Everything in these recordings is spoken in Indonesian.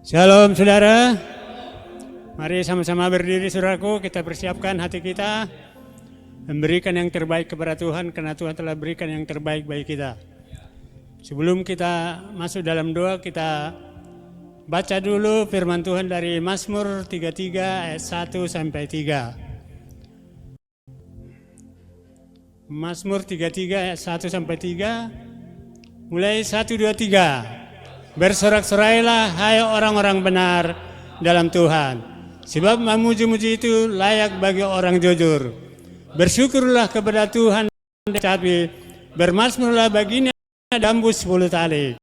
Shalom saudara, mari sama-sama berdiri saudaraku, kita persiapkan hati kita memberikan yang terbaik kepada Tuhan karena Tuhan telah berikan yang terbaik bagi kita. Sebelum kita masuk dalam doa, kita baca dulu firman Tuhan dari Mazmur 33 ayat 1 sampai 3. Mazmur 33 ayat 1 sampai 3, mulai 1, 2, 3. Bersorak-sorailah hai orang-orang benar dalam Tuhan, sebab memuji-muji itu layak bagi orang jujur. Bersyukurlah kepada Tuhan capi, bermazmurlah baginya dambu 10 tali.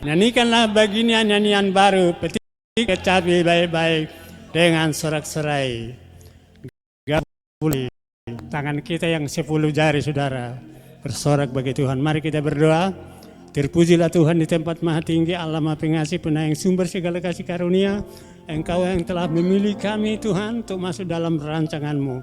Nyanyikanlah baginya nyanyian baru, petik kecapi baik-baik dengan sorak-sorai. Gabuli tangan kita yang 10 jari saudara bersorak bagi Tuhan. Mari kita berdoa. Terpujilah Tuhan di tempat maha tinggi, Allah maha pengasih, penyayang sumber segala kasih karunia. Engkau yang telah memilih kami Tuhan untuk masuk dalam rancangan-Mu.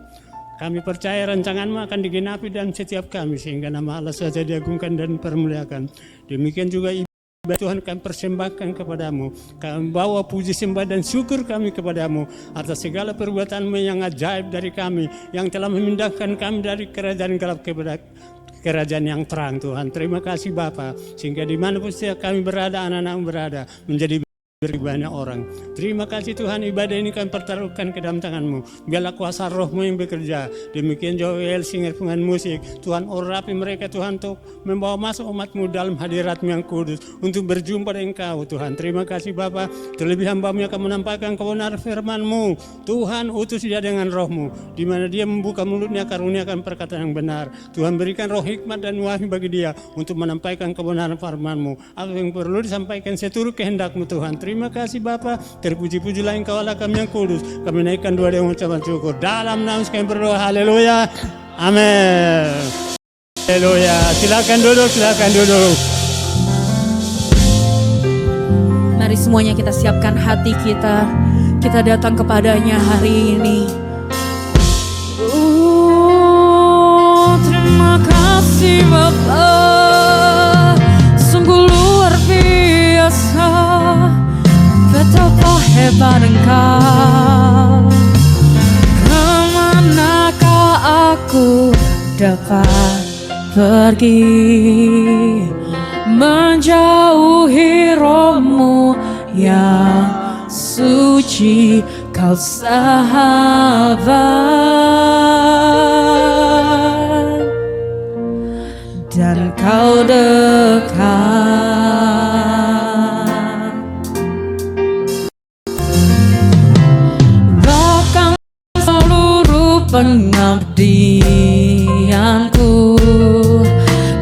Kami percaya rancangan-Mu akan digenapi dalam setiap kami, sehingga nama Allah saja diagungkan dan dipermuliakan. Demikian juga ibadah Tuhan kami persembahkan kepadamu. Kami bawa puji sembah dan syukur kami kepadamu atas segala perbuatan-Mu yang ajaib dari kami, yang telah memindahkan kami dari kerajaan gelap kepada kerajaan yang terang. Tuhan, terima kasih Bapa, sehingga dimanapun setiap kami berada, anak-anak berada, menjadi banyak orang. Terima kasih Tuhan, ibadah ini kami pertaruhkan ke dalam tangan-Mu. Biarlah kuasa Roh-Mu yang bekerja. Demikian Joel singer pengen musik, Tuhan urapi mereka Tuhan untuk membawa masuk umat-Mu dalam hadirat-Mu yang kudus, untuk berjumpa dengan Engkau Tuhan. Terima kasih Bapa, terlebih hamba-Mu yang akan menampakkan kebenaran firman-Mu. Tuhan, utus dia dengan Roh-Mu, di mana dia membuka mulutnya, karuniakan perkataan yang benar. Tuhan, berikan roh hikmat dan wahyu bagi dia untuk menampakkan kebenaran firman-Mu. Apa yang perlu disampaikan seturut kehendak-Mu Tuhan. Terima kasih Bapa, terpuji-pujilah Engkau Allah kami yang kudus. Kami naikkan doa dengan ucapan syukur. Dalam nama kami berdoa, haleluya, amin. Haleluya, silakan duduk, silakan duduk. Mari semuanya kita siapkan hati kita, kita datang kepadanya hari ini. Terima kasih Bapa, sungguh luar biasa. Betapa hebat Engkau, kemanakah aku dapat pergi menjauhi Roh-Mu yang suci. Kau sahabat dan Kau dekat. Pengabdianku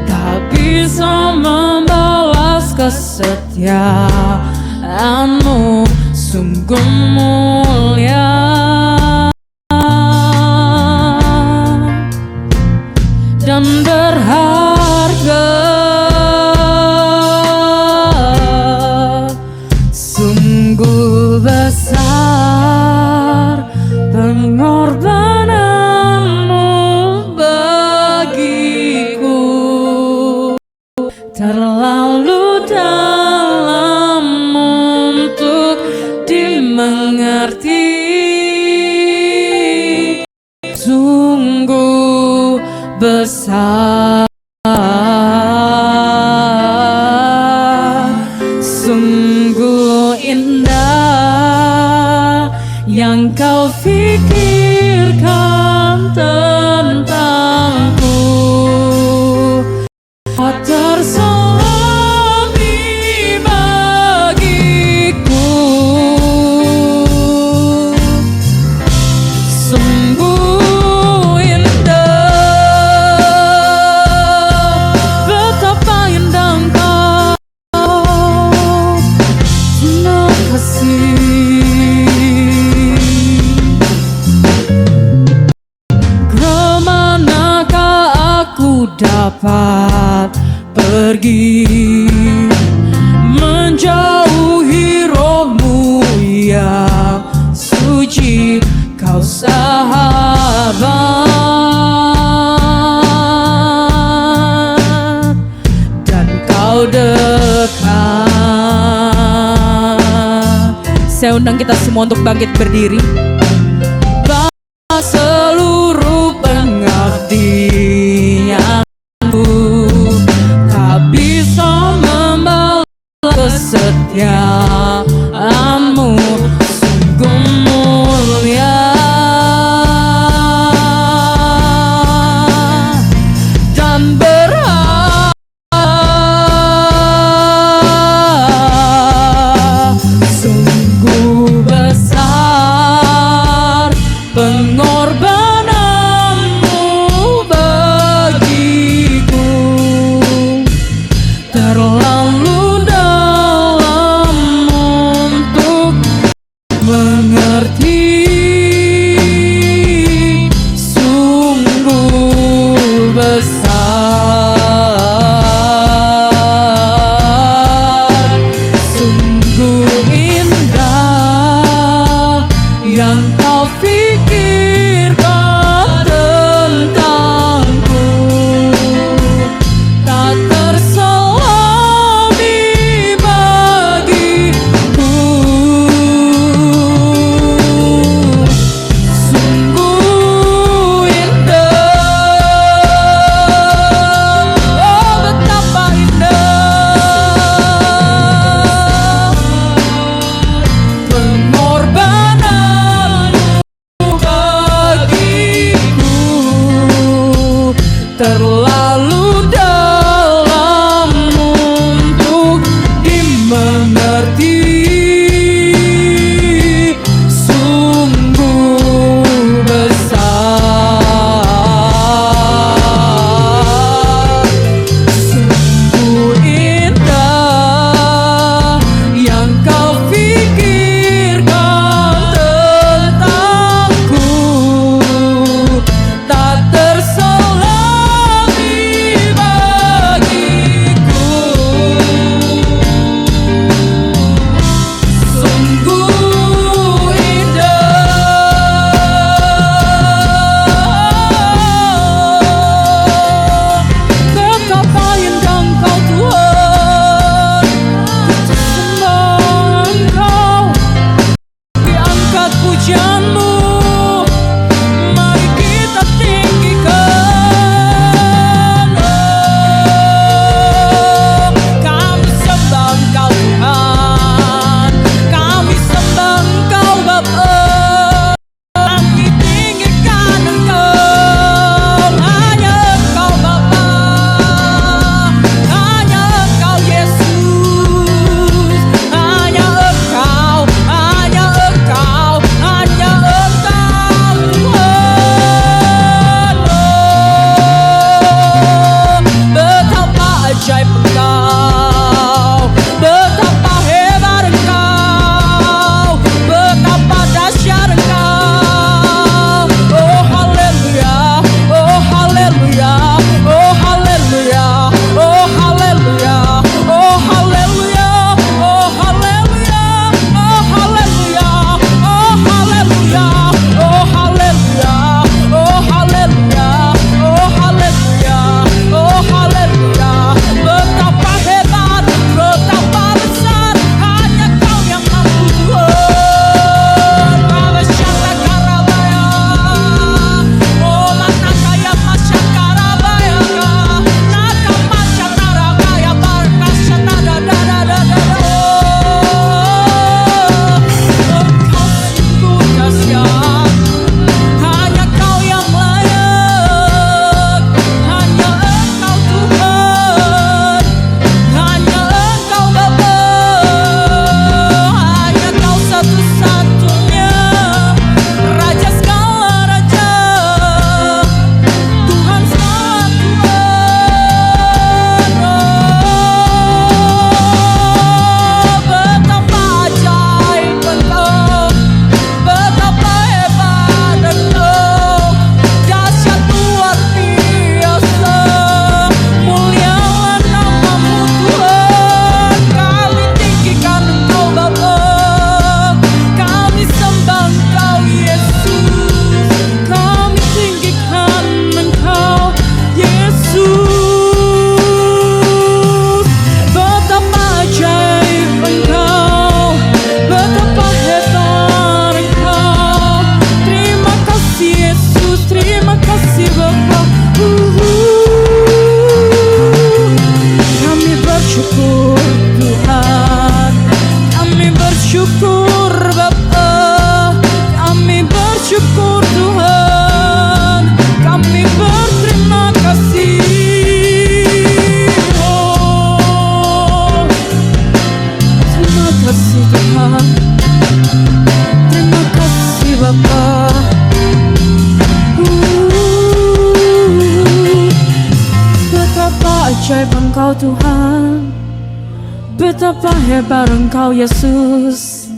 tak bisa membalas kesetiaan-Mu, sungguh mulia dan berharga, sungguh besar pengorbanan terlalu dalam untuk dimengerti. Sungguh besar, sungguh indah yang Kau fikirkan pikirkan tentangku, tak terselami bagiku. Sungguh indah, betapa indah Engkau, terima kasih. Kemanakah aku dapat pergi, menjauhi rohmu yang suci, Kau sahabat dan Kau dekat. Saya undang kita semua untuk bangkit berdiri. Seluruh pengabdianku tak bisa membalas kesetiaanmu, sungguh mulia dan berharga. Sungguh besar pengorbananmu bagiku, terlalu dalam untuk mengerti. Sungguh besar, sungguh indah yang Kau pikirkan ajaib Engkau Tuhan, betapa hebat Engkau Yesus,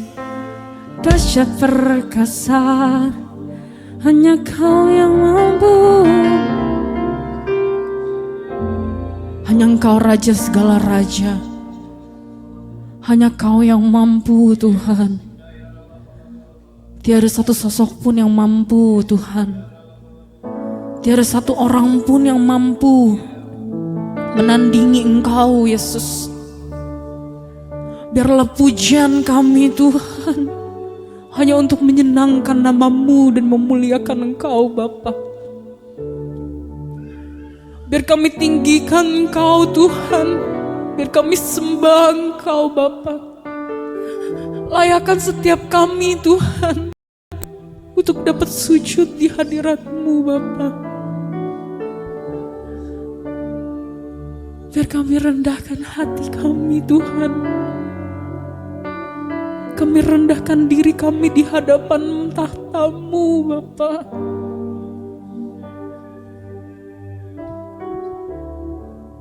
dahsyat perkasa, hanya Kau yang mampu. Hanya Engkau Raja segala raja, hanya Kau yang mampu Tuhan. Tiada satu sosok pun yang mampu Tuhan. Tiada satu orang pun yang mampu menandingi Engkau Yesus. Biarlah pujian kami Tuhan hanya untuk menyenangkan nama-Mu dan memuliakan Engkau Bapa. Biar kami tinggikan Engkau Tuhan, biar kami sembah Engkau Bapa. Layakan setiap kami Tuhan untuk dapat sujud di hadirat-Mu Bapa. Biar kami rendahkan hati kami Tuhan. Kami rendahkan diri kami di hadapan tahta-Mu Bapa.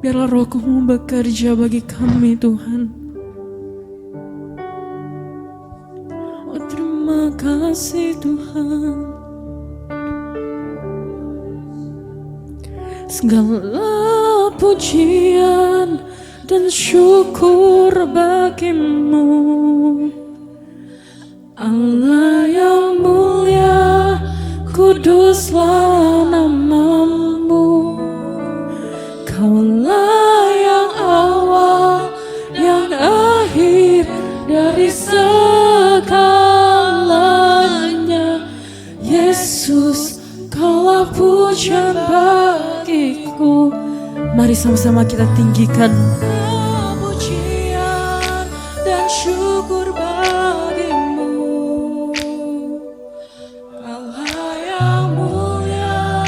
Biarlah Roh-Mu bekerja bagi kami Tuhan. Oh terima kasih Tuhan. Segala pujian dan syukur bagi-Mu, Allah yang mulia, kuduslah nama-Mu. Kaulah yang awal, yang akhir dari segalanya. Yesus, Kaulah pujian bagiku. Mari sama-sama kita tinggikan pujian dan syukur bagi-Mu. Kaulah yang mulia,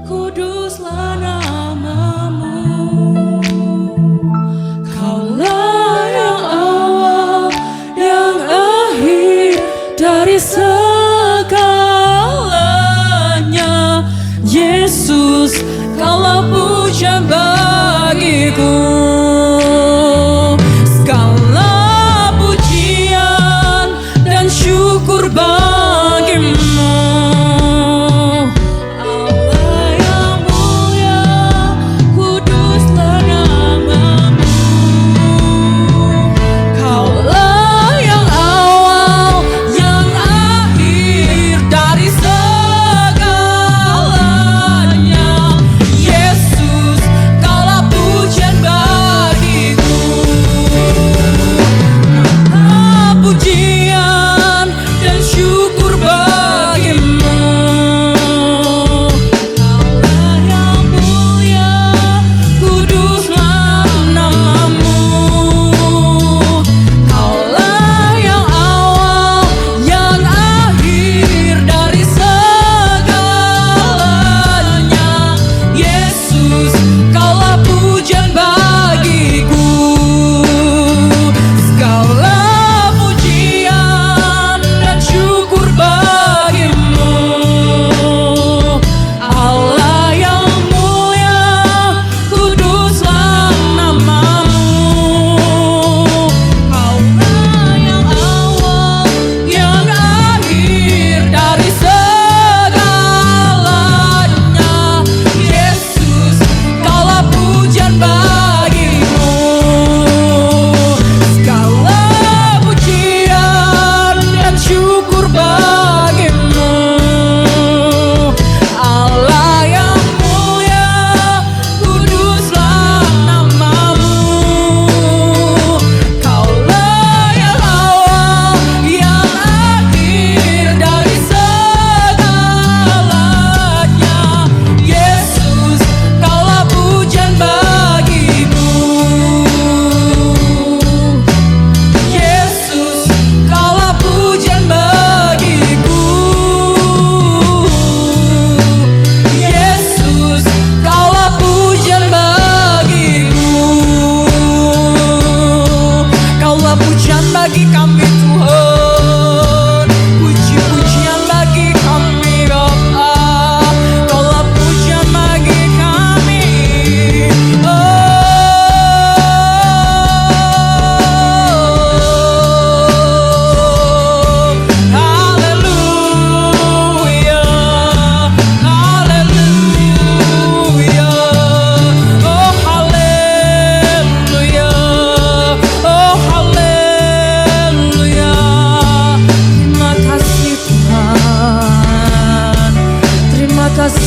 kuduslah nama-Mu. Kaulah yang awal, yang akhir dari segalanya. Yesus, Kaulah pujian bagiku.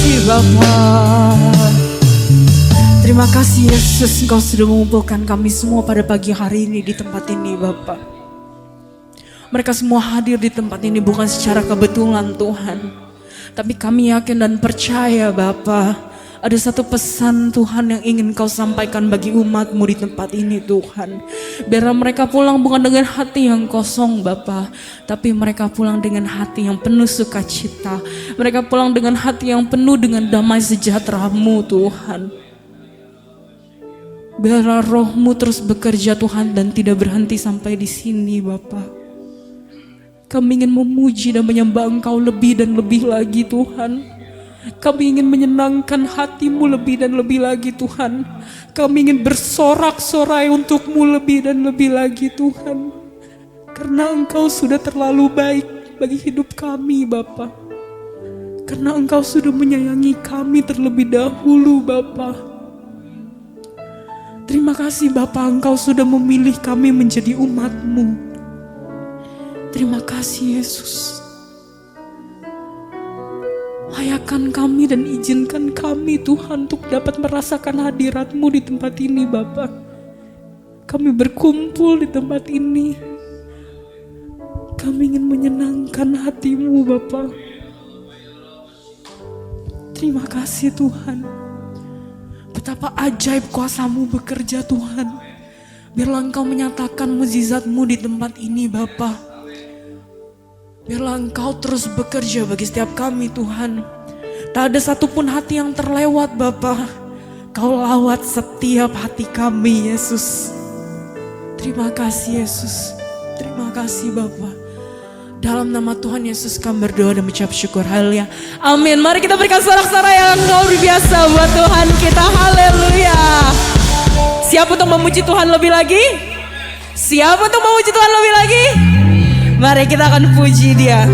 kasih Bapa. Terima kasih Yesus, Engkau sudah mengumpulkan kami semua pada pagi hari ini di tempat ini Bapa. Mereka semua hadir di tempat ini bukan secara kebetulan Tuhan, tapi kami yakin dan percaya Bapa, ada satu pesan Tuhan yang ingin Kau sampaikan bagi umat-Mu di tempat ini Tuhan. Biar mereka pulang bukan dengan hati yang kosong Bapa, tapi mereka pulang dengan hati yang penuh sukacita. Mereka pulang dengan hati yang penuh dengan damai sejahtera-Mu Tuhan. Biarlah Roh-Mu terus bekerja Tuhan dan tidak berhenti sampai di sini Bapa. Kami ingin memuji dan menyembah Engkau lebih dan lebih lagi Tuhan. Kami ingin menyenangkan hati-Mu lebih dan lebih lagi Tuhan. Kami ingin bersorak-sorai untuk-Mu lebih dan lebih lagi Tuhan. Karena Engkau sudah terlalu baik bagi hidup kami Bapa. Karena Engkau sudah menyayangi kami terlebih dahulu Bapa. Terima kasih Bapa, Engkau sudah memilih kami menjadi umat-Mu. Terima kasih Yesus. Layakkan kami dan izinkan kami Tuhan untuk dapat merasakan hadirat-Mu di tempat ini Bapa. Kami berkumpul di tempat ini. Kami ingin menyenangkan hati-Mu Bapa. Terima kasih Tuhan. Betapa ajaib kuasa-Mu bekerja Tuhan. Biarlah Engkau menyatakan mukjizat-Mu di tempat ini Bapa. Biarlah Engkau terus bekerja bagi setiap kami Tuhan. Tak ada satupun hati yang terlewat Bapa. Kau lawat setiap hati kami Yesus. Terima kasih Yesus. Terima kasih Bapa. Dalam nama Tuhan Yesus kami berdoa dan mengucap syukur. Haleluya. Amin. Mari kita berikan sorak-sorai yang luar biasa buat Tuhan kita. Haleluya. Siap untuk memuji Tuhan lebih lagi? Siap untuk memuji Tuhan lebih lagi? Mari kita akan puji Dia.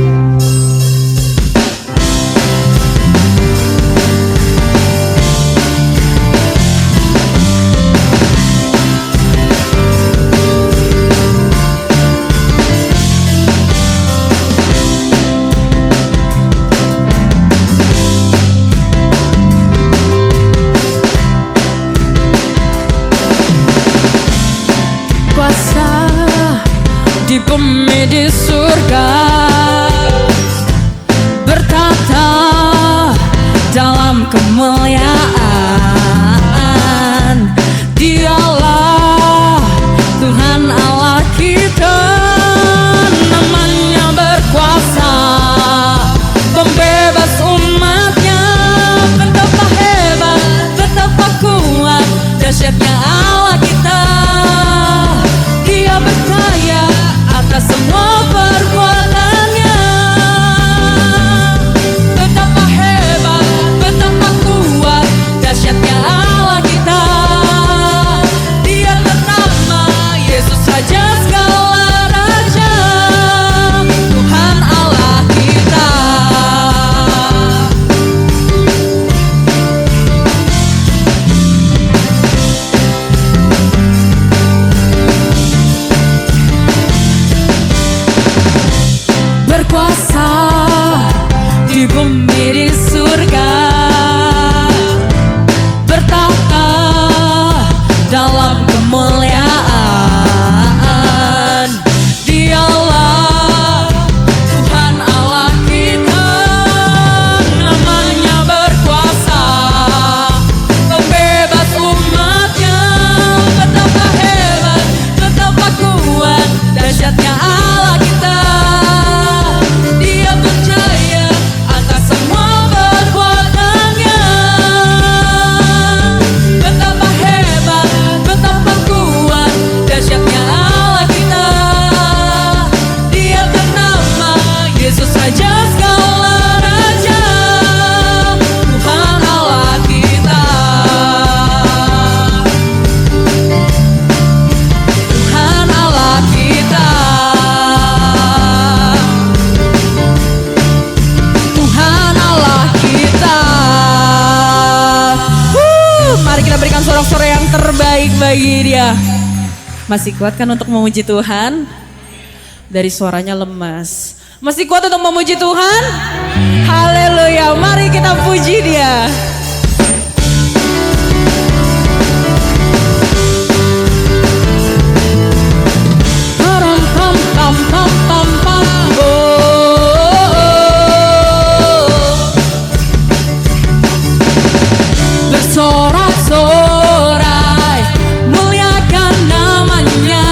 Di bumi di surga bertata dalam kemuliaan. Dialah Tuhan Allah kita, namanya berkuasa, pembebas umatnya. Betapa hebat, betapa kuat, dahsyatnya Allah kita. Dia berkaya atas semua perbuatannya. Betapa hebat, betapa kuat, dahsyatnya Allah kita. Dia bernama Yesus Raja segala raja, Tuhan Allah kita. Berkuasa di bumi di surga, bertata dalam kemuliaan. Dialah Tuhan Allah kita, namanya berkuasa, pembebas umatnya. Betapa hebat, betapa kuat, dahsyatnya Allah kita. Dia percaya atas semua perbuatannya. Betapa hebat, betapa kuat, dahsyatnya Allah kita. Dia bernama Yesus Raja segala raja, Tuhan Allah kita. Tuhan Allah kita. Tuhan Allah kita. Mari kita berikan sorak-sorai yang terbaik bagi Dia. Masih kuat kan untuk memuji Tuhan? Dari suaranya lemas. Masih kuat untuk memuji Tuhan? Haleluya. Mari kita kita puji Dia. Param pam pam pam pam pam. Bersorak-sorai muliakan namanya,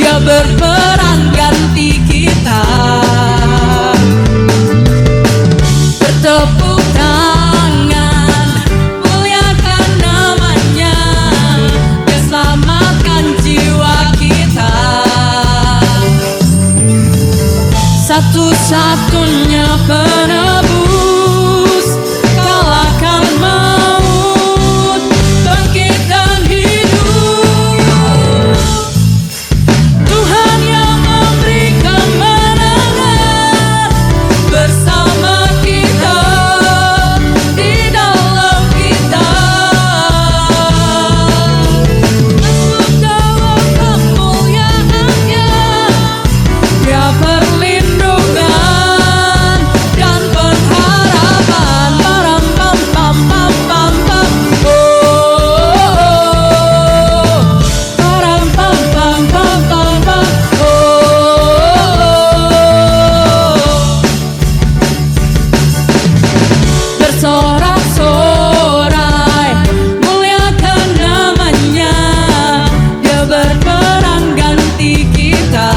Dia berperan ganti kita. Bertepuk tangan muliakan namanya, Dia selamatkan jiwa kita. Satu-satunya penebus, kalahkan maut, bangkitkan hidup. Tuhan yang memberi kemenangan bersama kita, di dalam kita. Masuk dalam kemuliaan-Nya, Dia perlindungan dan pengharapan. Param pam pam pam pam pam. Param pam pam pam pam pam. Bersorak-sorai muliakan namanya, Dia berperan ganti kita.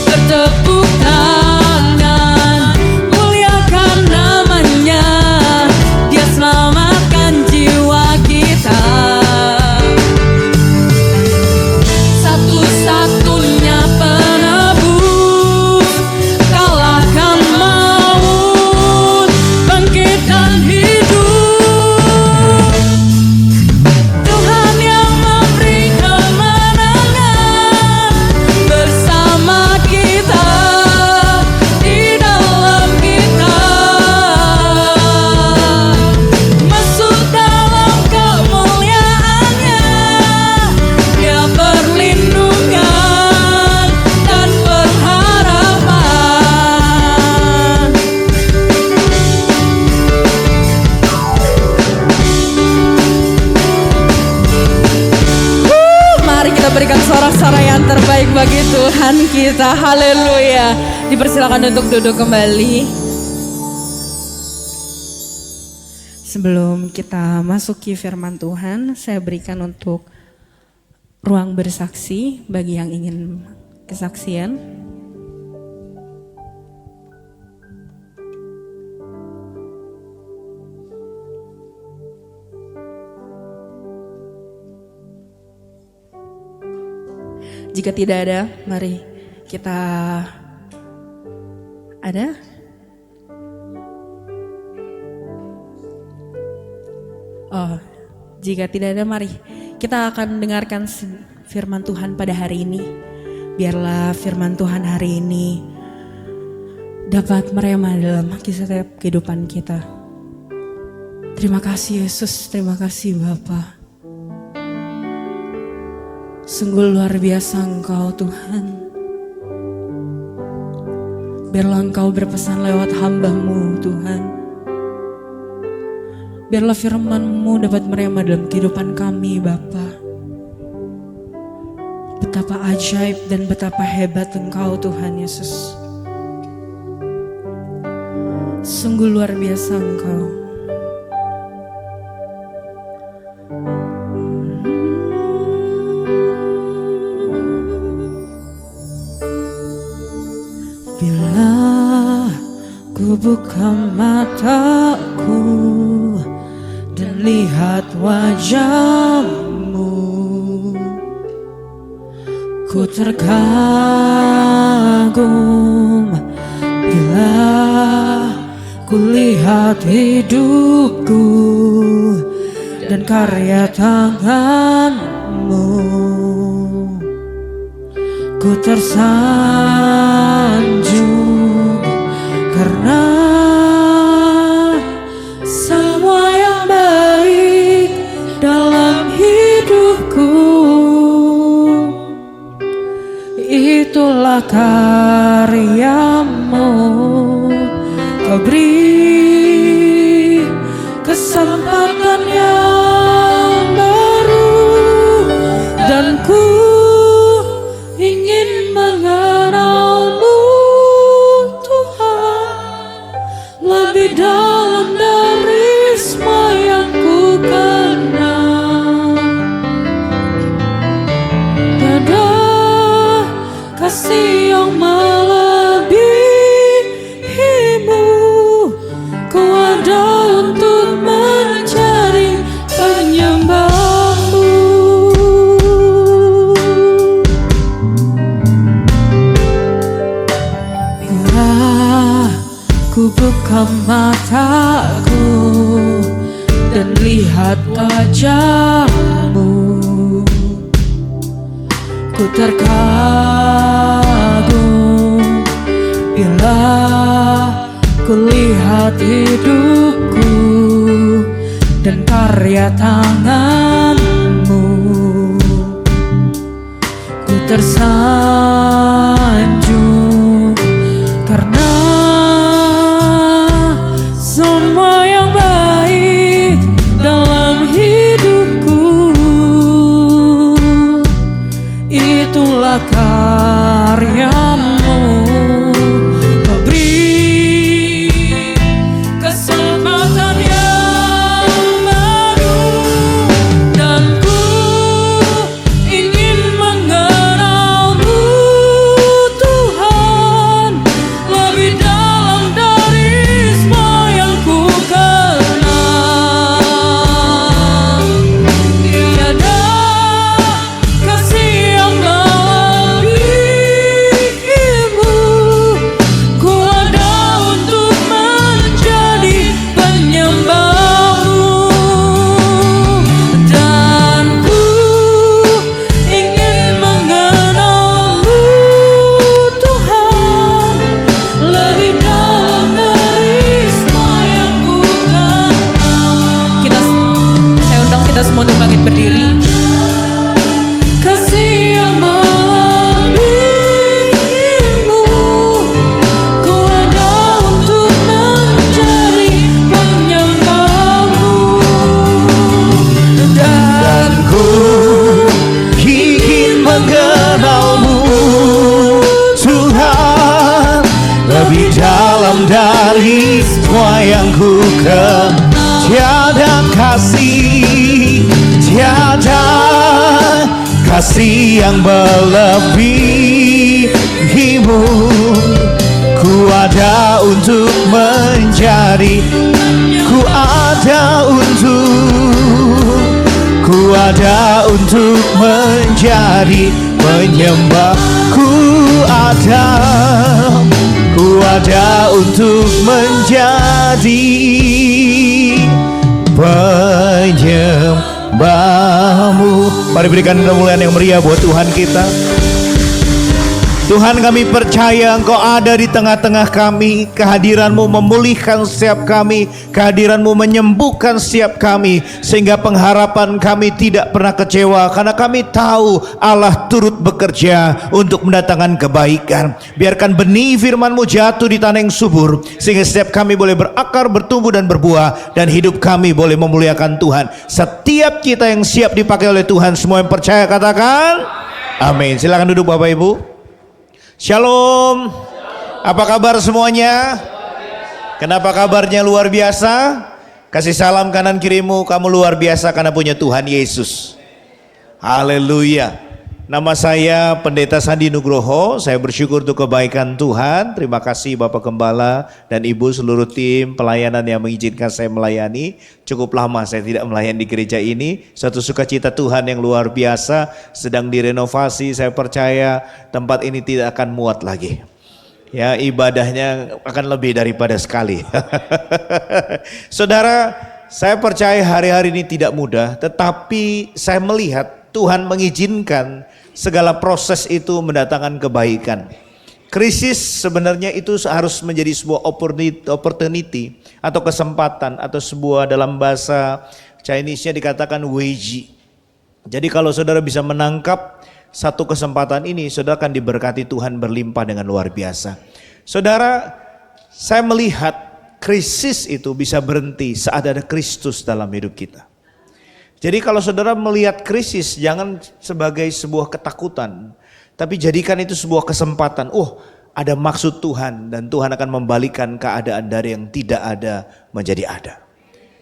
Bertepuk tangan muliakan namanya, Dia selamatkan jiwa kita. Satu-satunya penebus, kalahkan maut, bangkitkan hidup. Tuhan yang memberi kemenangan bersama kita, di dalam kita. Masuk dalam kemuliaan-Nya, Dia perlindungan dan pengharapan. Mari kita berikan sorak-sorai yang terbaik bagi Tuhan kita. Haleluya. Dipersilakan untuk duduk kembali. Sebelum kita masuki firman Tuhan, saya berikan untuk ruang bersaksi bagi yang ingin kesaksian. Jika tidak ada, mari kita ada. Oh, jika tidak ada, mari kita akan dengarkan firman Tuhan pada hari ini. Biarlah firman Tuhan hari ini dapat merema dalam setiap kehidupan kita. Terima kasih Yesus, terima kasih Bapa. Sungguh luar biasa Engkau Tuhan. Biarlah Engkau berpesan lewat hamba-Mu Tuhan. Biarlah firman-Mu dapat merema dalam kehidupan kami Bapa. Betapa ajaib dan betapa hebat Engkau Tuhan Yesus. Sungguh luar biasa Engkau. Bila ku buka mataku dan lihat wajah-Mu, ku terkagum. Bila ku lihat hidupku dan karya tangan-Mu, ku tersanjung karena semua yang baik dalam hidupku itulah karya-Mu. Kau beri kesempatan yang baru, dan ku ingin mengenalmu Tuhan lebih dalam dari semua yang ku kenal. Tiada kasih yang melebihimu, ku ada untuk mencari penyembahmu. Bila ku buka mataku dan lihat wajahmu, ku terkagum bila ku lihat hidupku dan karya tanganmu. Ku tersanjung karena semua yang baik dalam hidupku itulah karyamu. Kau beri kesempatan yang baru, dan ku ingin mengenalmu Tuhan lebih dalam dari semua yang ku kenal. Tiada kasih yang melebihimu, ku ada untuk menjadi penyembahmu, dan ku ingin mengenalmu Tuhan lebih dalam dari semua yang ku kenal. Saya undang kita semua untuk bangkit berdiri. Kasih yang melebihimu, ku ada untuk mencari penyembahmu, dan Ku ingin mengenalmu Tuhan lebih dalam dari semua yang ku kenal. Tiada kasih, tiada kasih yang melebihimu, ku ada untuk menjadi, ku ada untuk menjadi penyembah. Ku ada untuk menjadi penyembahmu. Mari berikan kemuliaan yang meriah buat Tuhan kita. Tuhan, kami percaya Engkau ada di tengah-tengah kami. Kehadiran-Mu memulihkan setiap kami, kehadiran-Mu menyembuhkan setiap kami, sehingga pengharapan kami tidak pernah kecewa, karena kami tahu Allah turut bekerja untuk mendatangkan kebaikan. Biarkan benih firman-Mu jatuh di tanah yang subur, sehingga setiap kami boleh berakar, bertumbuh dan berbuah, dan hidup kami boleh memuliakan Tuhan. Setiap kita yang siap dipakai oleh Tuhan, semua yang percaya katakan amin. Silakan duduk Bapak Ibu. Shalom. Apa kabar semuanya? Kenapa kabarnya luar biasa? Kasih salam kanan kirimu, kamu luar biasa karena punya Tuhan Yesus. Haleluya. Nama saya Pendeta Sandi Nugroho. Saya bersyukur untuk kebaikan Tuhan. Terima kasih Bapak Gembala dan Ibu seluruh tim pelayanan yang mengizinkan saya melayani. Cukup lama saya tidak melayani di gereja ini. Suatu sukacita Tuhan yang luar biasa. Sedang direnovasi, saya percaya tempat ini tidak akan muat lagi. Ya, ibadahnya akan lebih daripada sekali. Saudara, saya percaya hari-hari ini tidak mudah, tetapi saya melihat Tuhan mengizinkan segala proses itu mendatangkan kebaikan. Krisis sebenarnya itu harus menjadi sebuah opportunity atau kesempatan, atau sebuah, dalam bahasa Chinese-nya dikatakan weiji. Jadi kalau saudara bisa menangkap satu kesempatan ini, saudara akan diberkati Tuhan berlimpah dengan luar biasa. Saudara, saya melihat krisis itu bisa berhenti saat ada Kristus dalam hidup kita. Jadi kalau saudara melihat krisis jangan sebagai sebuah ketakutan, tapi jadikan itu sebuah kesempatan. Ada maksud Tuhan dan Tuhan akan membalikan keadaan dari yang tidak ada menjadi ada.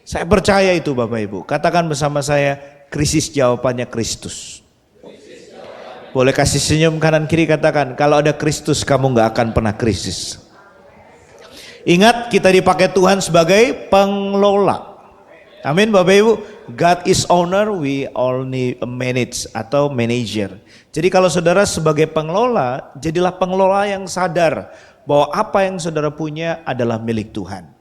Saya percaya itu Bapak Ibu. Katakan bersama saya, krisis jawabannya Kristus. Boleh kasih senyum kanan kiri, katakan, kalau ada Kristus kamu gak akan pernah krisis. Ingat, kita dipakai Tuhan sebagai pengelola. Amin Bapak Ibu. God is owner, we only manage atau manager. Jadi kalau saudara sebagai pengelola, jadilah pengelola yang sadar bahwa apa yang saudara punya adalah milik Tuhan.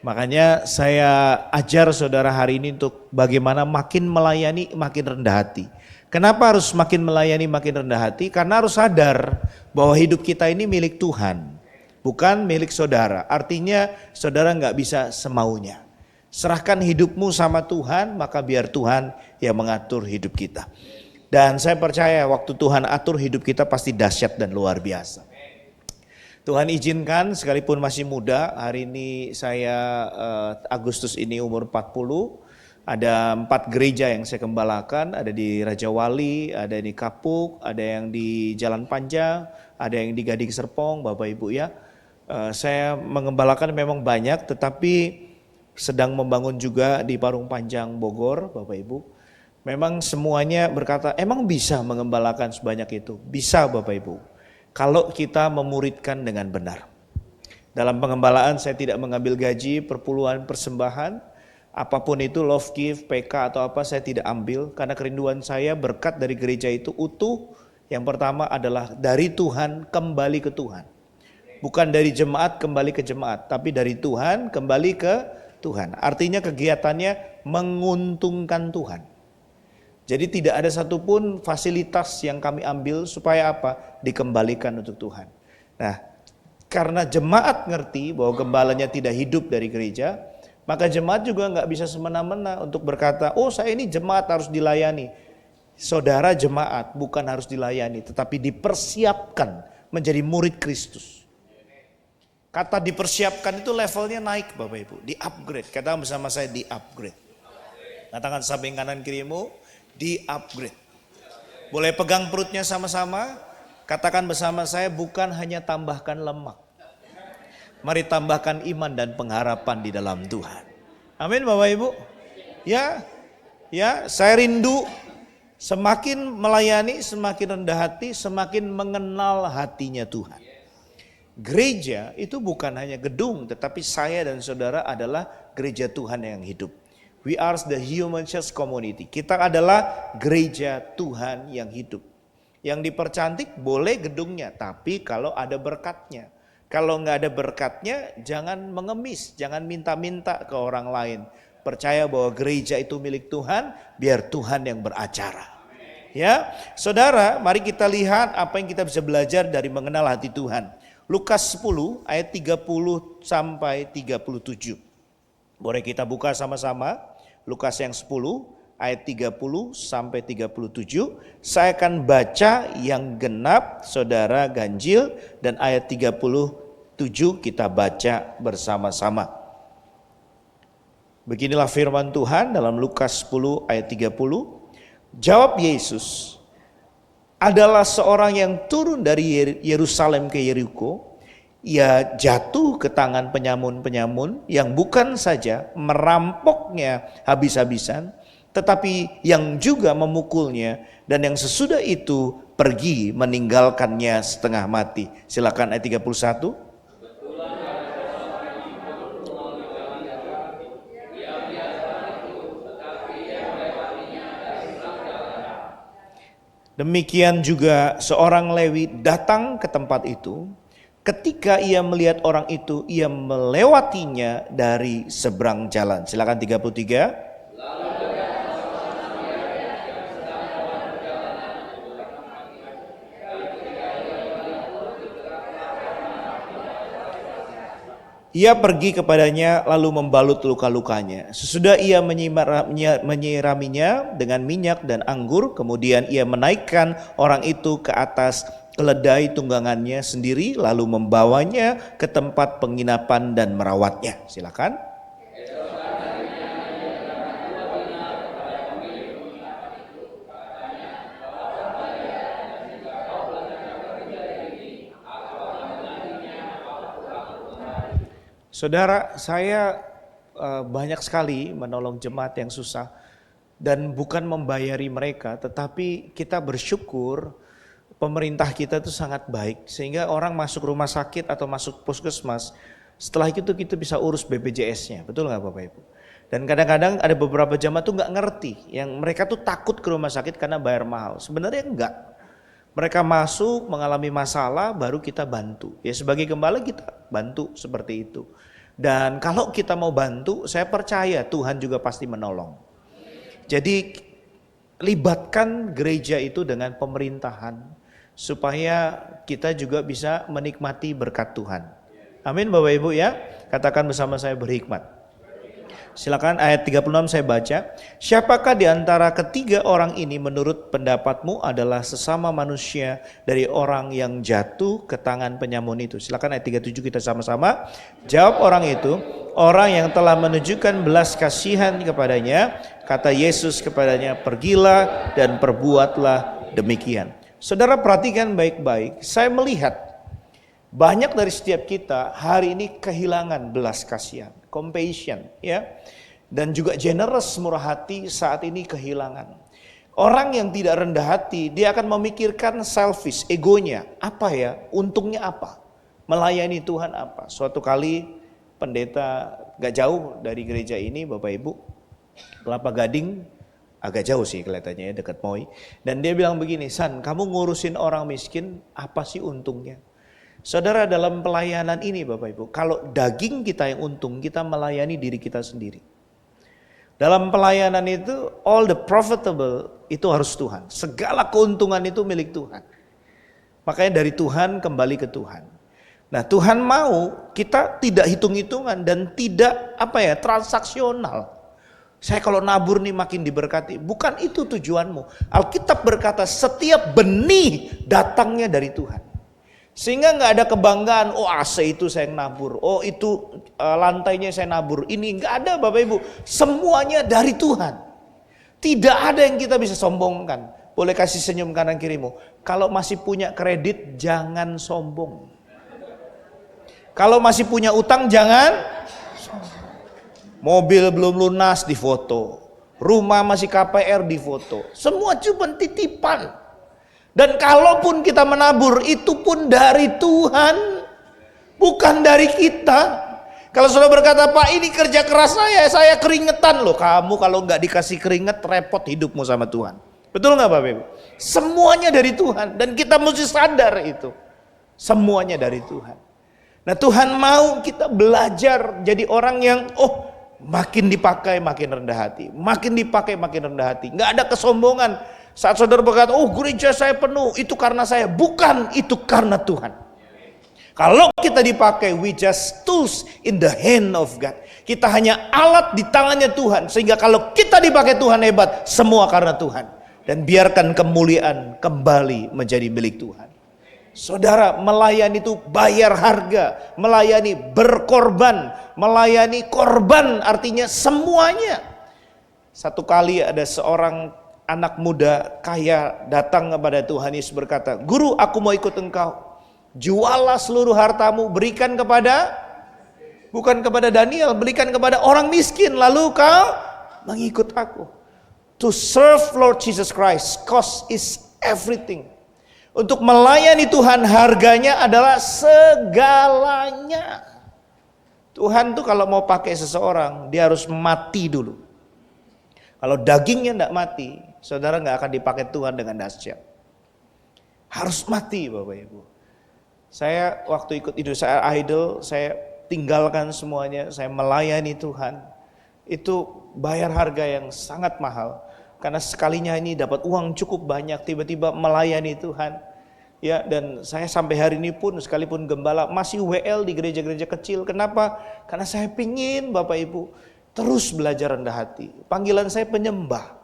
Makanya saya ajar saudara hari ini untuk bagaimana makin melayani makin rendah hati. Kenapa harus makin melayani makin rendah hati? Karena harus sadar bahwa hidup kita ini milik Tuhan, bukan milik saudara. Artinya saudara nggak bisa semaunya. Serahkan hidupmu sama Tuhan, maka biar Tuhan yang mengatur hidup kita. Dan saya percaya waktu Tuhan atur hidup kita pasti dahsyat dan luar biasa. Tuhan izinkan sekalipun masih muda, hari ini saya Agustus ini umur 40, ada 4 gereja yang saya gembalakan, ada di Raja Wali, ada di Kapuk, ada yang di Jalan Panjang, ada yang di Gading Serpong, Bapak Ibu ya. Saya mengembalakan memang banyak, tetapi sedang membangun juga di Parung Panjang Bogor, Bapak Ibu. Memang semuanya berkata, emang bisa mengembalakan sebanyak itu? Bisa Bapak Ibu, kalau kita memuridkan dengan benar. Dalam pengembalaan saya tidak mengambil gaji, perpuluhan, persembahan, apapun itu, love gift, PK atau apa saya tidak ambil. Karena kerinduan saya berkat dari gereja itu utuh. Yang pertama adalah dari Tuhan kembali ke Tuhan. Bukan dari jemaat kembali ke jemaat, tapi dari Tuhan kembali ke Tuhan. Artinya kegiatannya menguntungkan Tuhan. Jadi tidak ada satupun fasilitas yang kami ambil supaya apa? Dikembalikan untuk Tuhan. Nah, karena jemaat ngerti bahwa gembalanya tidak hidup dari gereja, maka jemaat juga nggak bisa semena-mena untuk berkata, oh saya ini jemaat harus dilayani. Saudara jemaat bukan harus dilayani, tetapi dipersiapkan menjadi murid Kristus. Kata dipersiapkan itu levelnya naik Bapak Ibu, di-upgrade. Katakan bersama saya, di-upgrade. Katakan samping kanan kirimu, di-upgrade. Boleh pegang perutnya sama-sama, katakan bersama saya, bukan hanya tambahkan lemak. Mari tambahkan iman dan pengharapan di dalam Tuhan. Amin Bapak Ibu. Ya, saya rindu semakin melayani, semakin rendah hati, semakin mengenal hatinya Tuhan. Gereja itu bukan hanya gedung, tetapi saya dan saudara adalah gereja Tuhan yang hidup. We are the human church community. Kita adalah gereja Tuhan yang hidup. Yang dipercantik boleh gedungnya, tapi kalau ada berkatnya. Kalau nggak ada berkatnya, jangan mengemis, jangan minta-minta ke orang lain. Percaya bahwa gereja itu milik Tuhan, biar Tuhan yang beracara. Ya, saudara, mari kita lihat apa yang kita bisa belajar dari mengenal hati Tuhan. Lukas 10 ayat 30 sampai 37. Boleh kita buka sama-sama. Lukas yang 10 ayat 30 sampai 37. Saya akan baca yang genap, saudara ganjil, dan ayat 37 kita baca bersama-sama. Beginilah firman Tuhan dalam Lukas 10 ayat 30. Jawab Yesus, adalah seorang yang turun dari Yerusalem ke Yeriko. Ia jatuh ke tangan penyamun-penyamun yang bukan saja merampoknya habis-habisan, tetapi yang juga memukulnya, dan yang sesudah itu pergi meninggalkannya setengah mati. Silakan ayat 31. Demikian juga seorang Lewi datang ke tempat itu. Ketika ia melihat orang itu, ia melewatinya dari seberang jalan. Silakan 33. Ia pergi kepadanya lalu membalut luka-lukanya. Sesudah ia menyiraminya dengan minyak dan anggur, kemudian ia menaikkan orang itu ke atas keledai tunggangannya sendiri lalu membawanya ke tempat penginapan dan merawatnya. Silakan. Saudara, saya banyak sekali menolong jemaat yang susah dan bukan membayari mereka, tetapi kita bersyukur pemerintah kita itu sangat baik sehingga orang masuk rumah sakit atau masuk puskesmas, setelah itu kita bisa urus BPJS-nya, betul nggak Bapak Ibu? Dan kadang-kadang ada beberapa jemaat tuh nggak ngerti, yang mereka tuh takut ke rumah sakit karena bayar mahal. Sebenarnya enggak. Mereka masuk mengalami masalah, baru kita bantu. Ya sebagai gembala kita bantu seperti itu. Dan kalau kita mau bantu, saya percaya Tuhan juga pasti menolong. Jadi libatkan gereja itu dengan pemerintahan supaya kita juga bisa menikmati berkat Tuhan. Amin Bapak Ibu ya. Katakan bersama saya berhikmat. Silakan ayat 36 saya baca. Siapakah di antara ketiga orang ini menurut pendapatmu adalah sesama manusia dari orang yang jatuh ke tangan penyamun itu? Silakan ayat 37 kita sama-sama. Jawab orang itu, orang yang telah menunjukkan belas kasihan kepadanya. Kata Yesus kepadanya, pergilah dan perbuatlah demikian. Saudara perhatikan baik-baik, saya melihat banyak dari setiap kita hari ini kehilangan belas kasihan, compassion ya. Dan juga generous, murah hati saat ini kehilangan. Orang yang tidak rendah hati, dia akan memikirkan selfish, egonya. Apa ya, untungnya apa? Melayani Tuhan apa? Suatu kali pendeta gak jauh dari gereja ini Bapak Ibu, Kelapa Gading, agak jauh sih kelihatannya ya, dekat Moi. Dan dia bilang begini, San, kamu ngurusin orang miskin, apa sih untungnya? Saudara, dalam pelayanan ini Bapak Ibu, kalau daging kita yang untung, kita melayani diri kita sendiri. Dalam pelayanan itu, all the profitable itu harus Tuhan. Segala keuntungan itu milik Tuhan. Makanya dari Tuhan kembali ke Tuhan. Nah Tuhan mau kita tidak hitung-hitungan dan tidak transaksional. Saya kalau nabur nih makin diberkati. Bukan itu tujuanmu. Alkitab berkata setiap benih datangnya dari Tuhan. Sehingga nggak ada kebanggaan, oh AC itu saya nabur, oh itu lantainya saya nabur. Ini nggak ada Bapak Ibu, semuanya dari Tuhan. Tidak ada yang kita bisa sombongkan. Boleh kasih senyum kanan kirimu. Kalau masih punya kredit, jangan sombong. Kalau masih punya utang, jangan. Mobil belum lunas difoto, rumah masih KPR difoto, semua cuma titipan. Dan kalaupun kita menabur, itu pun dari Tuhan, bukan dari kita. Kalau saudara berkata, Pak ini kerja keras saya keringetan loh. Kamu kalau nggak dikasih keringet, repot hidupmu sama Tuhan. Betul nggak Bapak Ibu? Semuanya dari Tuhan, dan kita mesti sadar itu. Semuanya dari Tuhan. Nah Tuhan mau kita belajar jadi orang yang, makin dipakai makin rendah hati. Makin dipakai makin rendah hati. Nggak ada kesombongan. Saat saudara berkata, gereja saya penuh, itu karena saya. Bukan, itu karena Tuhan. Kalau kita dipakai, we just tools in the hand of God. Kita hanya alat di tangannya Tuhan. Sehingga kalau kita dipakai Tuhan hebat, semua karena Tuhan. Dan biarkan kemuliaan kembali menjadi milik Tuhan. Saudara, melayani itu bayar harga. Melayani berkorban. Melayani korban artinya semuanya. Satu kali ada seorang anak muda kaya datang kepada Tuhan Yesus berkata, Guru, aku mau ikut engkau. Jualah seluruh hartamu, berikan kepada, bukan kepada Daniel, berikan kepada orang miskin, lalu kau mengikut aku. To serve Lord Jesus Christ, cost is everything. Untuk melayani Tuhan harganya adalah segalanya. Tuhan tuh kalau mau pakai seseorang, dia harus mati dulu. Kalau dagingnya tidak mati, saudara nggak akan dipakai Tuhan dengan dahsyat. Harus mati Bapak Ibu. Saya waktu ikut Indonesia Idol, saya tinggalkan semuanya, saya melayani Tuhan. Itu bayar harga yang sangat mahal. Karena sekalinya ini dapat uang cukup banyak, tiba-tiba melayani Tuhan. Ya, dan saya sampai hari ini pun sekalipun gembala masih WL di gereja-gereja kecil. Kenapa? Karena saya pingin Bapak Ibu terus belajar rendah hati. Panggilan saya penyembah.